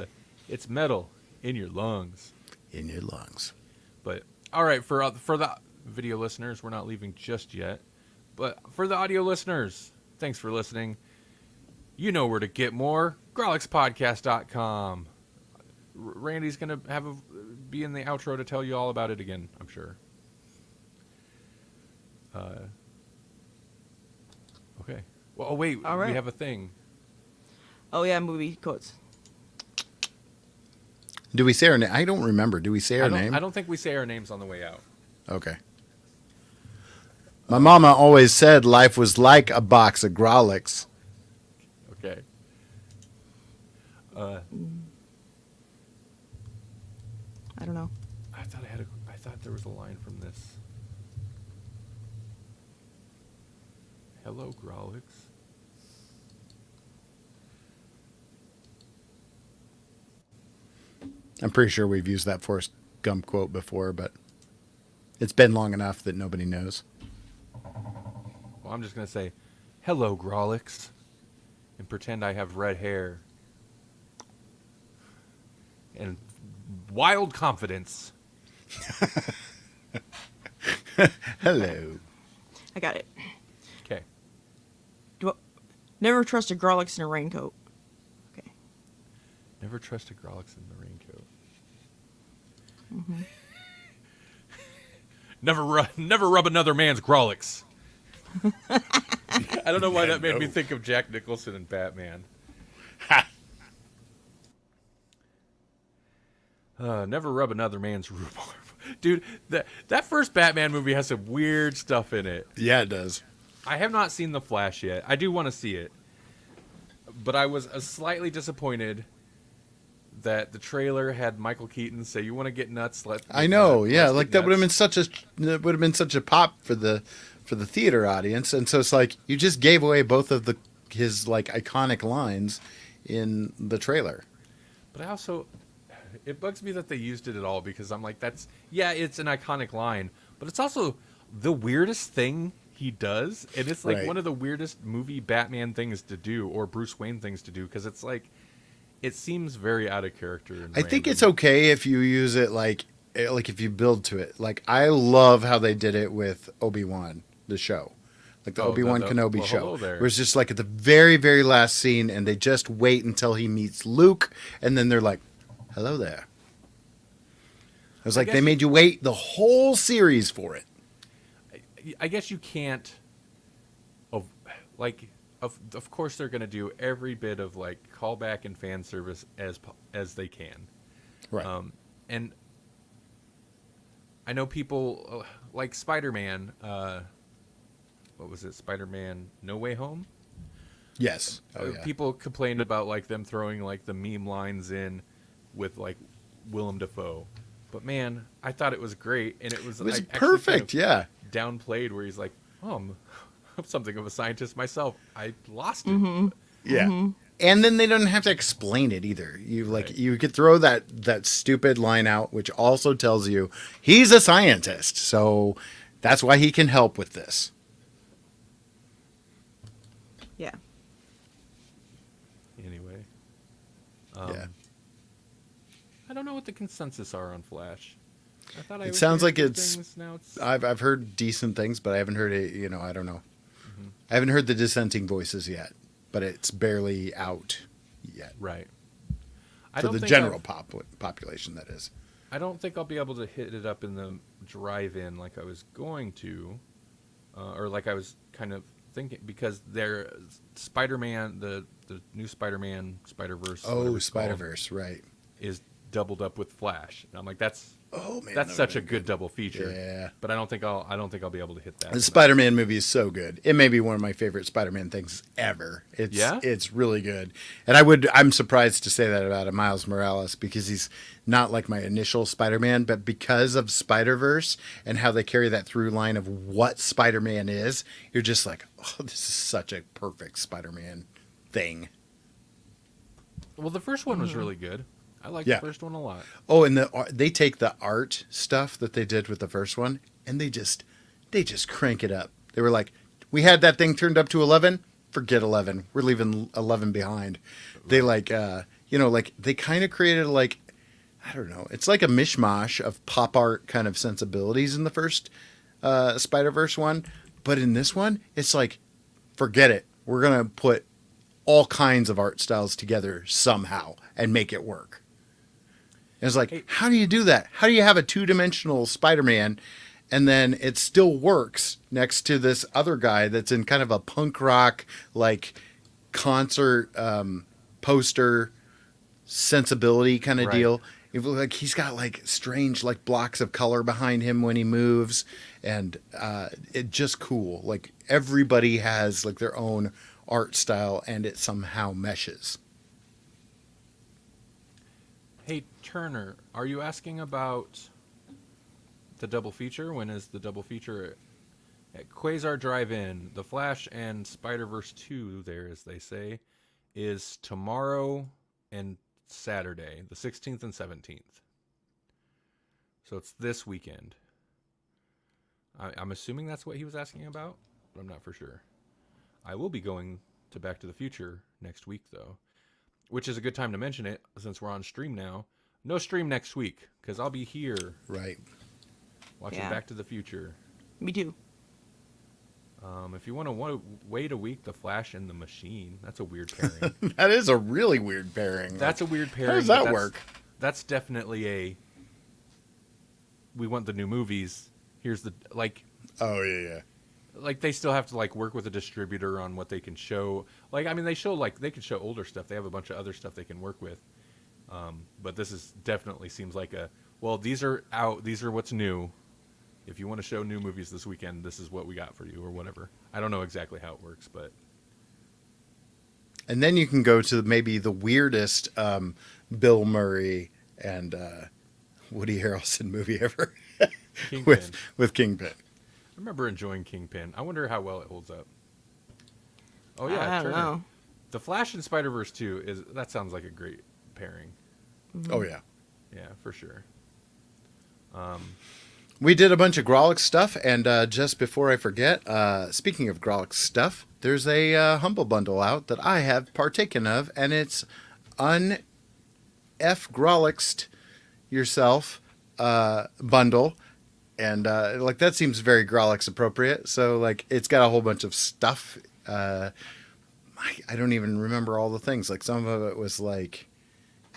it's metal in your lungs. In your lungs. But all right, for the video listeners, we're not leaving just yet. But for the audio listeners, thanks for listening. You know where to get more. GrowlixPodcast.com. Randy's going to be in the outro to tell you all about it again, I'm sure. Okay. Well, oh, wait. All right. We have a thing. Oh yeah, movie quotes. Do we say our name? I don't remember. Do we say our name? I don't think we say our names on the way out. Okay. My mama always said life was like a box of Growlix. Okay. I don't know. I thought there was a line from this. Hello, Growlix. I'm pretty sure we've used that Forrest Gump quote before, but It's been long enough that nobody knows. Well, I'm just gonna say, hello, Grolix, and pretend I have red hair and wild confidence. Hello. I got it. Okay. Never trust a Grolix in a raincoat. Okay. Never trust a Grolix in the raincoat. Never rub another man's Grolix. I don't know why that made me think of Jack Nicholson and Batman. Never rub another man's rhubarb. Dude, that first Batman movie has some weird stuff in it. Yeah, it does. I have not seen The Flash yet. I do want to see it. But I was slightly disappointed that the trailer had Michael Keaton say, "You want to get nuts? I know, yeah, let's like get that would have nuts." been such a pop for the theater audience, and so it's like you just gave away both of his like iconic lines in the trailer. But I also, it bugs me that they used it at all because I'm like, it's an iconic line, but it's also the weirdest thing he does, and it's like Right. one of the weirdest movie Batman things to do or Bruce Wayne things to do because it's like, it seems very out of character. And I think random. it's okay if you use it like if you build to it. Like I love how they did it with Obi-Wan, the show. Like the Obi-Wan Kenobi well, show. hello there. Where it's just like at the very, very last scene and they just wait until he meets Luke and then they're like, hello there. I was like, they made you wait the whole series for it. I guess you can't. Of course, they're going to do every bit of like callback and fan service as they can, Right. And I know people like Spider-Man. What was it? Spider-Man: No Way Home. Yes. Oh, yeah. People complained about like them throwing like the meme lines in with like Willem Dafoe, but man, I thought it was great, and it was like, perfect. Yeah. downplayed where he's like, "Oh, I'm something of a scientist myself. I lost it." Yeah. And then they don't have to explain it either. Right. You could throw that stupid line out, which also tells you he's a scientist, so that's why he can help with this. Yeah. Anyway, Yeah. I don't know what the consensus are on Flash. I thought It was sounds hearing like good it's- things, now it's I've heard decent things, but I haven't heard it. I don't know. I haven't heard the dissenting voices yet, but it's barely out yet right. for the general population. That is. I don't think I'll be able to hit it up in the drive-in like I was going to, or like I was kind of thinking, because they're Spider-Man, the new Spider-Man, Spider-Verse. whatever Oh, it's called, Spider-Verse, right? is doubled up with Flash, and I'm like, that's Man, that's that such a would've good double feature. Yeah. But I don't think I'll be able to hit that. The Spider-Man movie is so good. It may be one of my favorite Spider-Man things ever. It's really good. And I'm surprised to say that about a Miles Morales because he's not like my initial Spider-Man, but because of Spider-Verse and how they carry that through line of what Spider-Man is, you're just like, oh, this is such a perfect Spider-Man thing. Well, the first one was really good. I liked Yeah. the first one a lot. Oh, and they take the art stuff that they did with the first one, and they just crank it up. They were like, we had that thing turned up to 11. Forget 11. We're leaving 11 behind. They like they kind of created like, I don't know. It's like a mishmash of pop art kind of sensibilities in the first Spider-Verse one, but in this one, it's like, forget it. We're gonna put all kinds of art styles together somehow and make it work. And it's like, how do you do that? How do you have a two-dimensional Spider-Man and then it still works next to this other guy that's in kind of a punk rock, like concert poster sensibility kind of Right. deal? It looks like he's got like strange like blocks of color behind him when he moves, and it just cool. Like everybody has like their own art style, and it somehow meshes. Hey, Turner, are you asking about the double feature? When is the double feature at Quasar Drive-In? The Flash and Spider-Verse 2, there, as they say, is tomorrow and Saturday, the 16th and 17th. So it's this weekend. I'm assuming that's what he was asking about, but I'm not for sure. I will be going to Back to the Future next week, though, which is a good time to mention it since we're on stream now. No stream next week because I'll be here Right. watching Yeah. Back to the Future. Me too. If you want to wait a week, The Flash and the Machine. That's a weird pairing. That is a really weird pairing. That's a weird pairing. How does but that that's- work? That's definitely a. We want the new movies. Here's the Oh, yeah. like they still have to like work with a distributor on what they can show. Like I mean, they can show older stuff. They have a bunch of other stuff they can work with. But this is definitely seems like these are out. These are what's new. If you want to show new movies this weekend, this is what we got for you, or whatever. I don't know exactly how it works, but And then you can go to maybe the weirdest Bill Murray and Woody Harrelson movie ever Kingpin. with Kingpin. I remember enjoying Kingpin. I wonder how well it holds up. Oh yeah, I don't Turner. know. The Flash and Spider-Verse 2 that sounds like a great pairing. Oh, yeah. Yeah, for sure. We did a bunch of Grolix stuff, and just before I forget, speaking of Grolix stuff, there's a Humble Bundle out that I have partaken of, and it's Grolixed yourself bundle, and like that seems very Grolix appropriate. So like it's got a whole bunch of stuff. I don't even remember all the things. Like some of it was like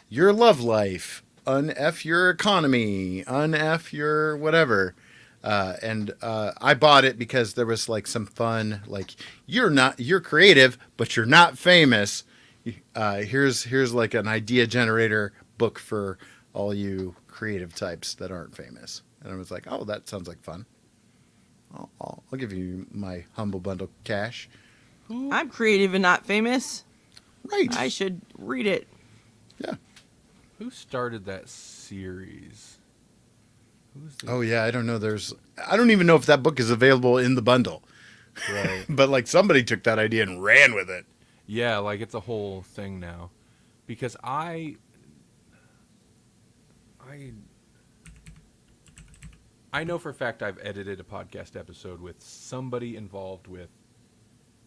your love life, un-F your economy, un-F your whatever. And I bought it because there was like some fun, like you're creative, but you're not famous. Here's like an idea generator book for all you creative types that aren't famous. And I was like, oh, that sounds like fun. I'll give you my Humble Bundle cash. I'm creative and not famous. Right. I should read it. Yeah. Who started that series? Who's the Oh yeah, I don't know. I don't even know if that book is available in the bundle. Right. But like somebody took that idea and ran with it. Yeah, like it's a whole thing now. Because I know for a fact I've edited a podcast episode with somebody involved with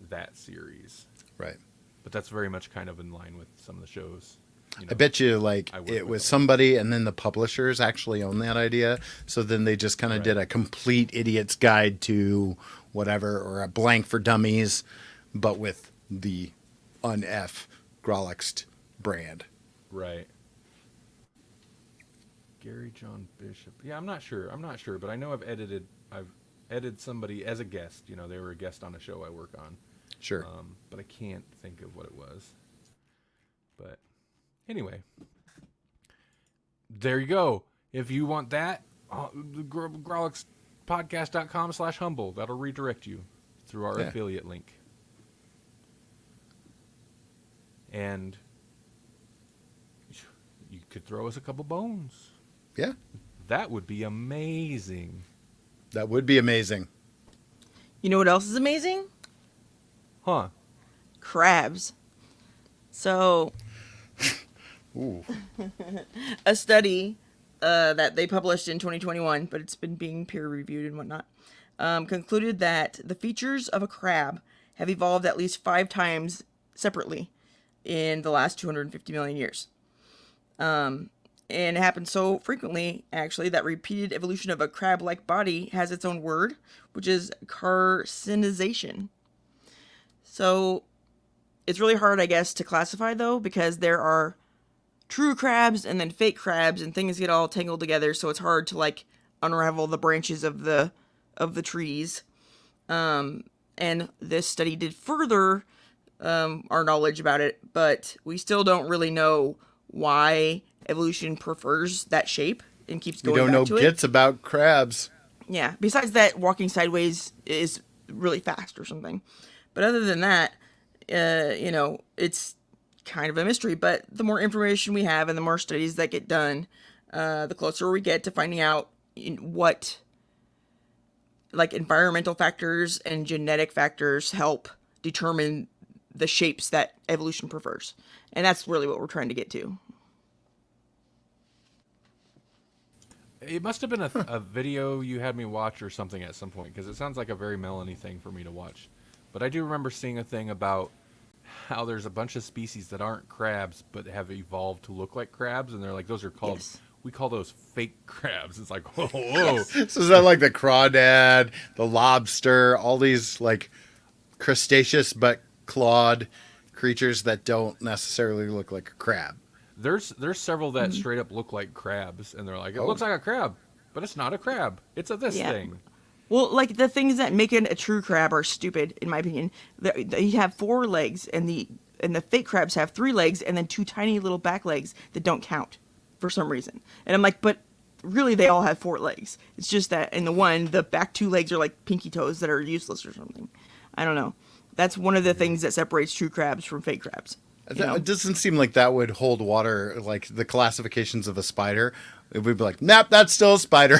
that series. Right. But that's very much kind of in line with some of the shows. You know, I bet you like I work it with was them. somebody and then the publishers actually own that idea. So then they just kind of Right. did a complete idiot's guide to whatever, or a blank for dummies, but with the un-F Grolixed brand. Right. Gary John Bishop. Yeah, I'm not sure, but I know I've edited somebody as a guest. You know, they were a guest on a show I work on. Sure. But I can't think of what it was. But anyway, there you go. If you want that, grolixpodcast.com/humble. That'll redirect you through our Yeah. affiliate link. And you could throw us a couple bones. Yeah. That would be amazing. That would be amazing. You know what else is amazing? Huh. Crabs. So, Ooh. a study that they published in 2021, but it's been being peer reviewed and whatnot, concluded that the features of a crab have evolved at least 5 times separately in the last 250 million years. And it happens so frequently, actually, that repeated evolution of a crab-like body has its own word, which is carcinization. So it's really hard, I guess, to classify, though, because there are true crabs and then fake crabs, and things get all tangled together, so it's hard to, like, unravel the branches of the trees. And this study did further our knowledge about it, but we still don't really know why evolution prefers that shape and keeps We going don't know back to it. gets about crabs. Yeah, besides that, walking sideways is really fast or something. But other than that, it's kind of a mystery. But the more information we have and the more studies that get done, the closer we get to finding out what, like, environmental factors and genetic factors help determine the shapes that evolution prefers. And that's really what we're trying to get to. It must have been a video you had me watch or something at some point, because it sounds like a very Melanie thing for me to watch. But I do remember seeing a thing about how there's a bunch of species that aren't crabs but have evolved to look like crabs, and they're like, those are called, Yes. we call those fake crabs. It's like, whoa, whoa. So is that like the crawdad, the lobster, all these like crustaceous but clawed creatures that don't necessarily look like a crab? There's several that straight up look like crabs, and they're like, it Oh. looks like a crab, but it's not a crab. It's a this Yeah. thing. Well, like the things that make it a true crab are stupid, in my opinion. They have 4 legs, and the fake crabs have 3 legs, and then 2 tiny little back legs that don't count for some reason. And I'm like, but really, they all have 4 legs. It's just that in the back 2 legs are like pinky toes that are useless or something. I don't know. That's one of the things that separates true crabs from fake crabs. You know? It doesn't seem like that would hold water, like the classifications of a spider. It would be like, nope, that's still a spider.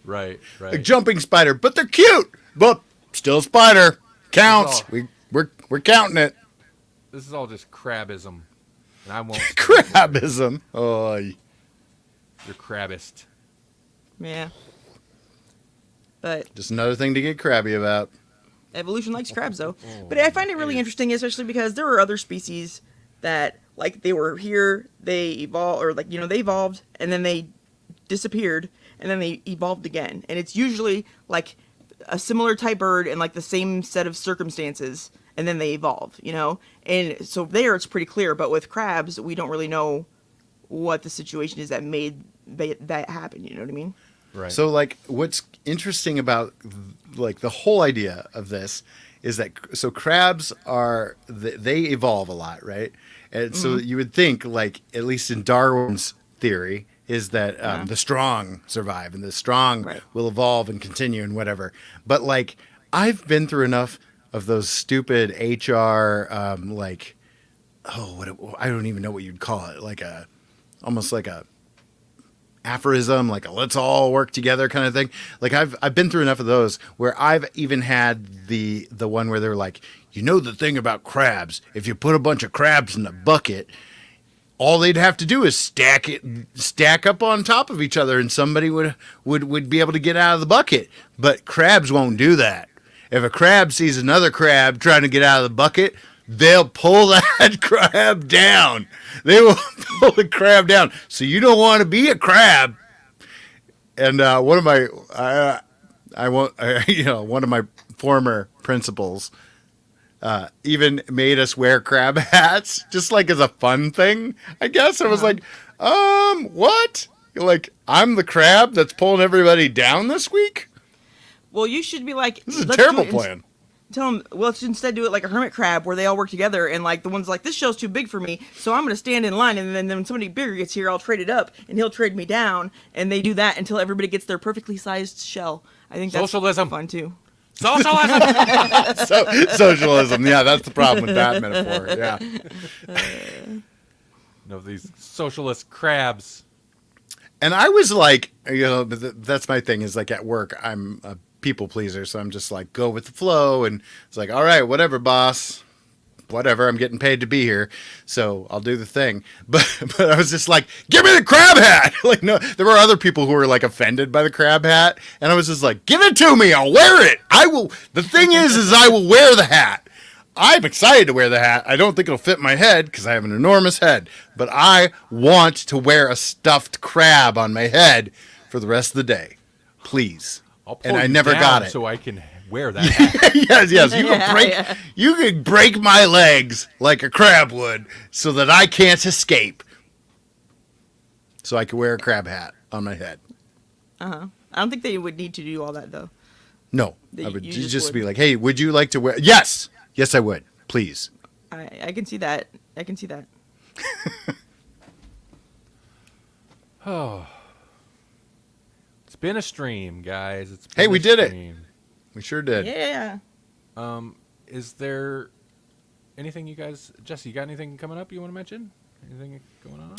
Right, right. A jumping spider, but they're cute. But still a spider. Counts. It's We're counting it. This is all just crabism, and I won't. Crabism. Oh, You're crabbist. Yeah. But just another thing to get crabby about. evolution likes crabs, though. But I find it really interesting, especially because there are other species that, like, they were here, they evolved, or, like, they evolved, and then they disappeared, and then they evolved again. And it's usually, like, a similar type bird and, like, the same set of circumstances, and then they evolve, And so there it's pretty clear, but with crabs, we don't really know what the situation is that made that happen, you know what I mean? Right. So, like, what's interesting about, like, the whole idea of this is that, so crabs they evolve a lot, right? And so you would think, like, at least in Darwin's theory, is that the strong survive and the strong Right. will evolve and continue and whatever. But, like, I've been through enough of those stupid HR, like, I don't even know what you'd call it, like almost like a aphorism, like a let's all work together kind of thing. Like I've been through enough of those where I've even had the one where they're like, the thing about crabs, if you put a bunch of crabs in a bucket, all they'd have to do is stack up on top of each other, and somebody would be able to get out of the bucket. But crabs won't do that. If a crab sees another crab trying to get out of the bucket, they'll pull that crab down. They will pull the crab down. So you don't want to be a crab. And one of my, one of my former principals even made us wear crab hats, just like as a fun thing, I guess. I was like, what? Like, I'm the crab that's pulling everybody down this week? Well, you should be like, This is a let's terrible do it plan. Tell them, well, let's instead do it like a hermit crab where they all work together, and like the one's like, this shell's too big for me, so I'm going to stand in line, and then when somebody bigger gets here, I'll trade it up, and he'll trade me down, and they do that until everybody gets their perfectly sized shell. I think that's Socialism. fun too. Socialism. Socialism. Yeah, that's the problem with that metaphor. Yeah. No, these socialist crabs. And I was like, that's my thing is like at work, I'm a people pleaser. So I'm just like, go with the flow. And it's like, all right, whatever, boss. Whatever, I'm getting paid to be here, so I'll do the thing. But I was just like, give me the crab hat. Like, no, there were other people who were like offended by the crab hat, and I was just like, give it to me, I'll wear it. I will. The thing is I will wear the hat. I'm excited to wear the hat. I don't think it'll fit my head because I have an enormous head, but I want to wear a stuffed crab on my head for the rest of the day, please. I'll pull And I you never down got it. so I can wear that hat. yes. You Yeah, can break. yeah. You can break my legs like a crab would, so that I can't escape. So I can wear a crab hat on my head. I don't think they would need to do all that though. No, You I would just just would. be like, "Hey, would you like to wear?" Yes, I would. Please. I can see that. I can see that. Oh. It's been a stream, guys. It's been Hey, we a did it. stream. We sure did. Yeah. Is there anything you guys, Jesse, you got anything coming up you want to mention? Anything going on?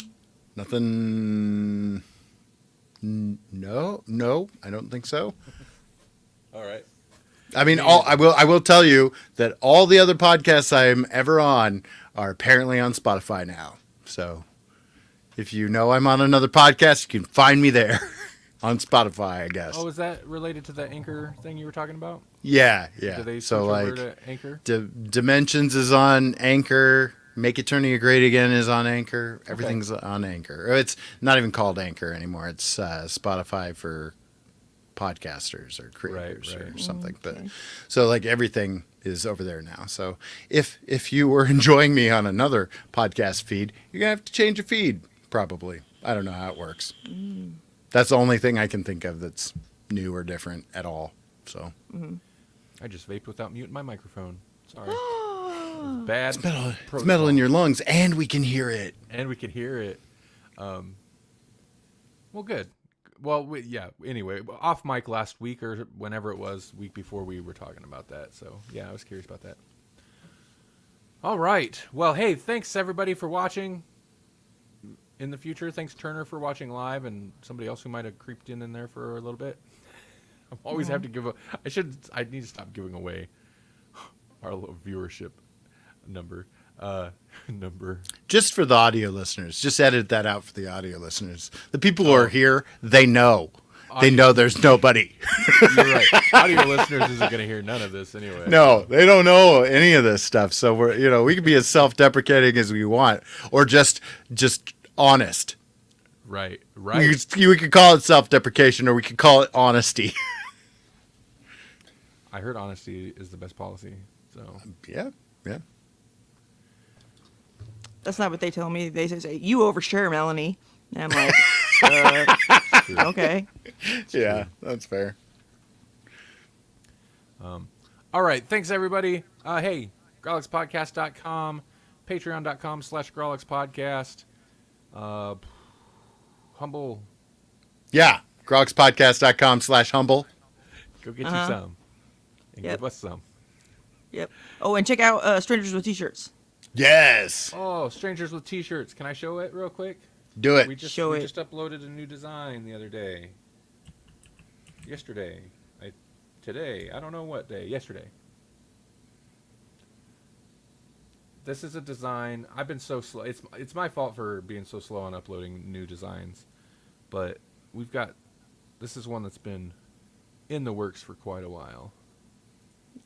Nothing. No, I don't think so. All right. I mean, I will tell you that all the other podcasts I'm ever on are apparently on Spotify now. So If you know I'm on another podcast, you can find me there on Spotify, I guess. Oh, is that related to the Anchor thing you were talking about? Yeah. Do they switch So over like to Anchor? Dimensions is on Anchor. Make Eternity Great Again is on Anchor. Everything's on Anchor. It's not even called Anchor anymore. It's Spotify for podcasters or creators or something. But so like everything is over there now. So if you were enjoying me on another podcast feed, you're gonna have to change your feed probably. I don't know how it works. That's the only thing I can think of that's new or different at all. So I just vaped without muting my microphone. Sorry. Bad. It's metal in your lungs, and we can hear it. And we can hear it. Well, good. Well, anyway, off mic last week or whenever it was, week before we were talking about that. So, yeah, I was curious about that. All right. Well, hey, thanks everybody for watching in the future. Thanks, Turner, for watching live and somebody else who might have creeped in there for a little bit. I always have to give I need to stop giving away our little viewership number. Just for the audio listeners. Just edit that out for the audio listeners. The people who are here, they know. They know there's nobody. You're right. Audio listeners isn't going to hear none of this anyway. No, they don't know any of this stuff. So we can be as self-deprecating as we want, or just honest. Right. We could call it self-deprecation, or we could call it honesty. I heard honesty is the best policy. So yeah. That's not what they tell me. They say, you overshare, Melanie. And I'm like, okay. Yeah, that's fair. All right. Thanks, everybody. Hey, GrawlixPodcast.com, Patreon.com/GrawlixPodcast. Humble. Yeah, GrawlixPodcast.com/humble. Go get you some. And give us some. Yep. Oh, and check out Strangers with T-shirts. Yes. Oh, Strangers with T-shirts. Can I show it real quick? Do it. We just uploaded a new design the other day. Yesterday. Today. I don't know what day. Yesterday. This is a design. I've been so slow. It's my fault for being so slow on uploading new designs. But this is one that's been in the works for quite a while.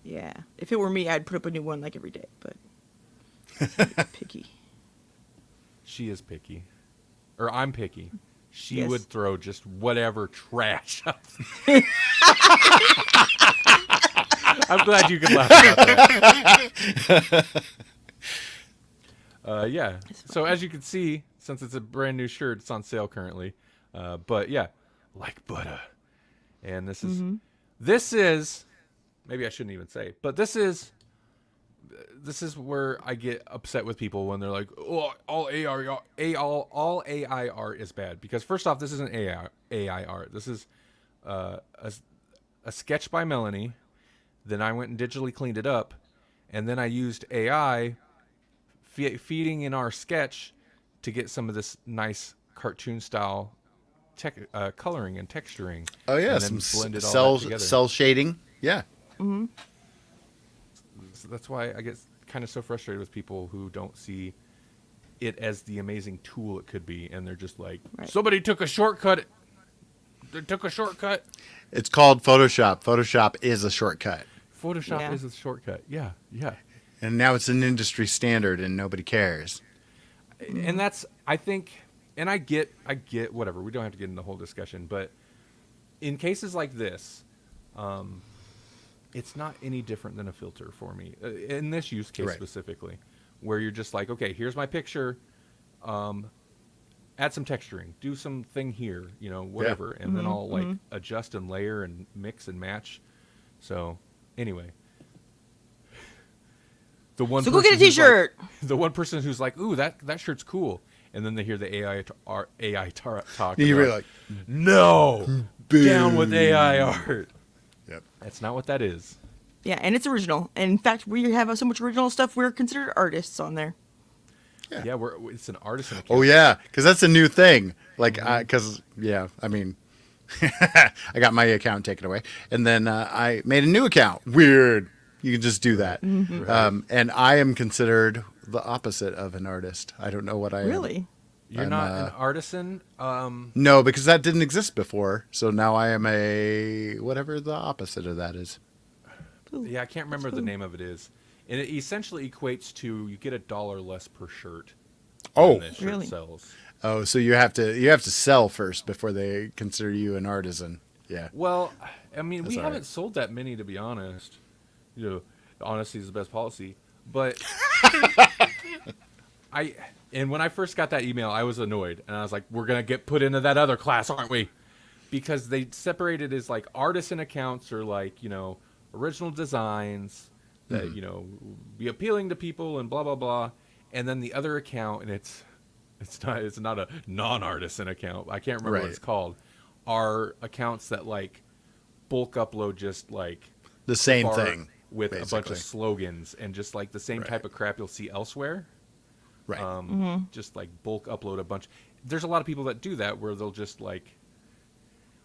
Yeah. If it were me, I'd put up a new one like every day, but picky. She is picky. Or I'm picky. She Yes. would throw just whatever trash up. I'm glad you could laugh about that. Yeah. So as you can see, since it's a brand new shirt, it's on sale currently. But yeah, like butter. And this is maybe I shouldn't even say, but this is where I get upset with people when they're like, "Oh, all AI art is bad." Because first off, this isn't AI art. This is a sketch by Melanie. Then I went and digitally cleaned it up, and then I used AI feeding in our sketch to get some of this nice cartoon style coloring and texturing. Oh yeah, and some then blended all that together. cell shading. Yeah. So that's why I get kind of so frustrated with people who don't see it as the amazing tool it could be, and they're just like, somebody took a shortcut. They took a shortcut. It's called Photoshop. Photoshop is a shortcut. Photoshop is a shortcut. Yeah. And now it's an industry standard, and nobody cares. And that's, I think, and I get whatever. We don't have to get into the whole discussion, but in cases like this, it's not any different than a filter for me in this use case specifically, where you're just like, okay, here's my picture, add some texturing, do something here, whatever, and then I'll like adjust and layer and mix and match. So anyway, the one go get a T-shirt. The one person who's like, ooh, that shirt's cool, and then they hear the AI talk. You're really like, no, down with AI art. Yep. That's not what that is. Yeah, and it's original. And in fact, we have so much original stuff, we're considered artists on there. Yeah, it's an artisan account. oh yeah, because that's a new thing. Like, I mean, I got my account taken away, and then I made a new account. Weird. You can just do that. Right. And I am considered the opposite of an artist. I don't know what I am. Really? You're I'm, not an artisan. No, because that didn't exist before. So now I am a whatever the opposite of that is. Yeah, I can't remember the name of it is. And it essentially equates to you get $1 less per shirt. Oh, When the shirt Really? sells. oh, so you have to sell first before they consider you an artisan. Yeah. Well, I mean, That's we all haven't right. sold that many, to be honest. You know, honesty is the best policy. But and when I first got that email, I was annoyed, and I was like, "We're gonna get put into that other class, aren't we?" Because they separated as like artisan accounts or like original designs that be appealing to people and blah blah blah, and then the other account, and it's not a non-artisan account. I can't remember what Right. it's called. Are accounts that like bulk upload just like The same art thing with a bunch basically. of slogans and just like the same Right. type of crap you'll see elsewhere. Right. Just like bulk upload a bunch. There's a lot of people that do that where they'll just like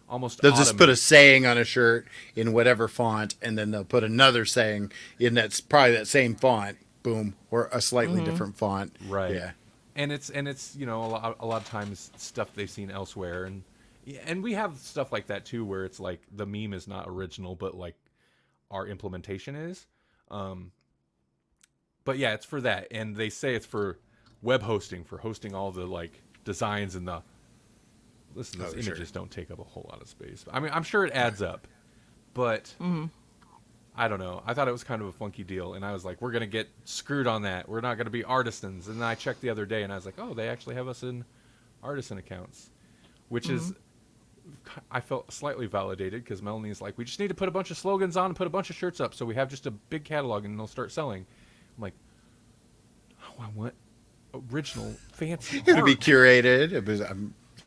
almost They'll just put a automate. saying on a shirt in whatever font, and then they'll put another saying in that's probably that same font, boom, or a slightly different font. Right. Yeah. And it's a lot of times stuff they've seen elsewhere, and we have stuff like that too where it's like the meme is not original but like our implementation is. But yeah, it's for that, and they say it's for web hosting, for hosting all the like designs and the listen, those Oh, sure. images don't take up a whole lot of space. I mean, I'm sure it adds up, but I don't know. I thought it was kind of a funky deal, and I was like, we're gonna get screwed on that. We're not gonna be artisans. And then I checked the other day, and I was like, oh, they actually have us in artisan accounts, which is I felt slightly validated because Melanie's like, we just need to put a bunch of slogans on and put a bunch of shirts up so we have just a big catalog and they'll start selling. I'm like, oh, I want original, fancy It'll be art. curated. It was a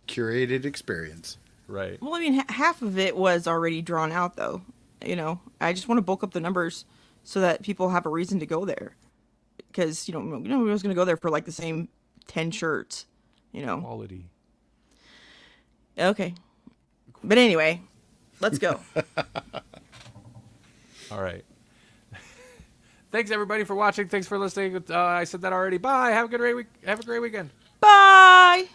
curated experience. Right. Well, I mean, half of it was already drawn out, though. I just want to bulk up the numbers so that people have a reason to go there. Because nobody's going to go there for like the same 10 shirts. Quality. Okay, but anyway, let's go. All right. Thanks everybody for watching. Thanks for listening. I said that already. Bye. Have a great week. Have a great weekend. Bye.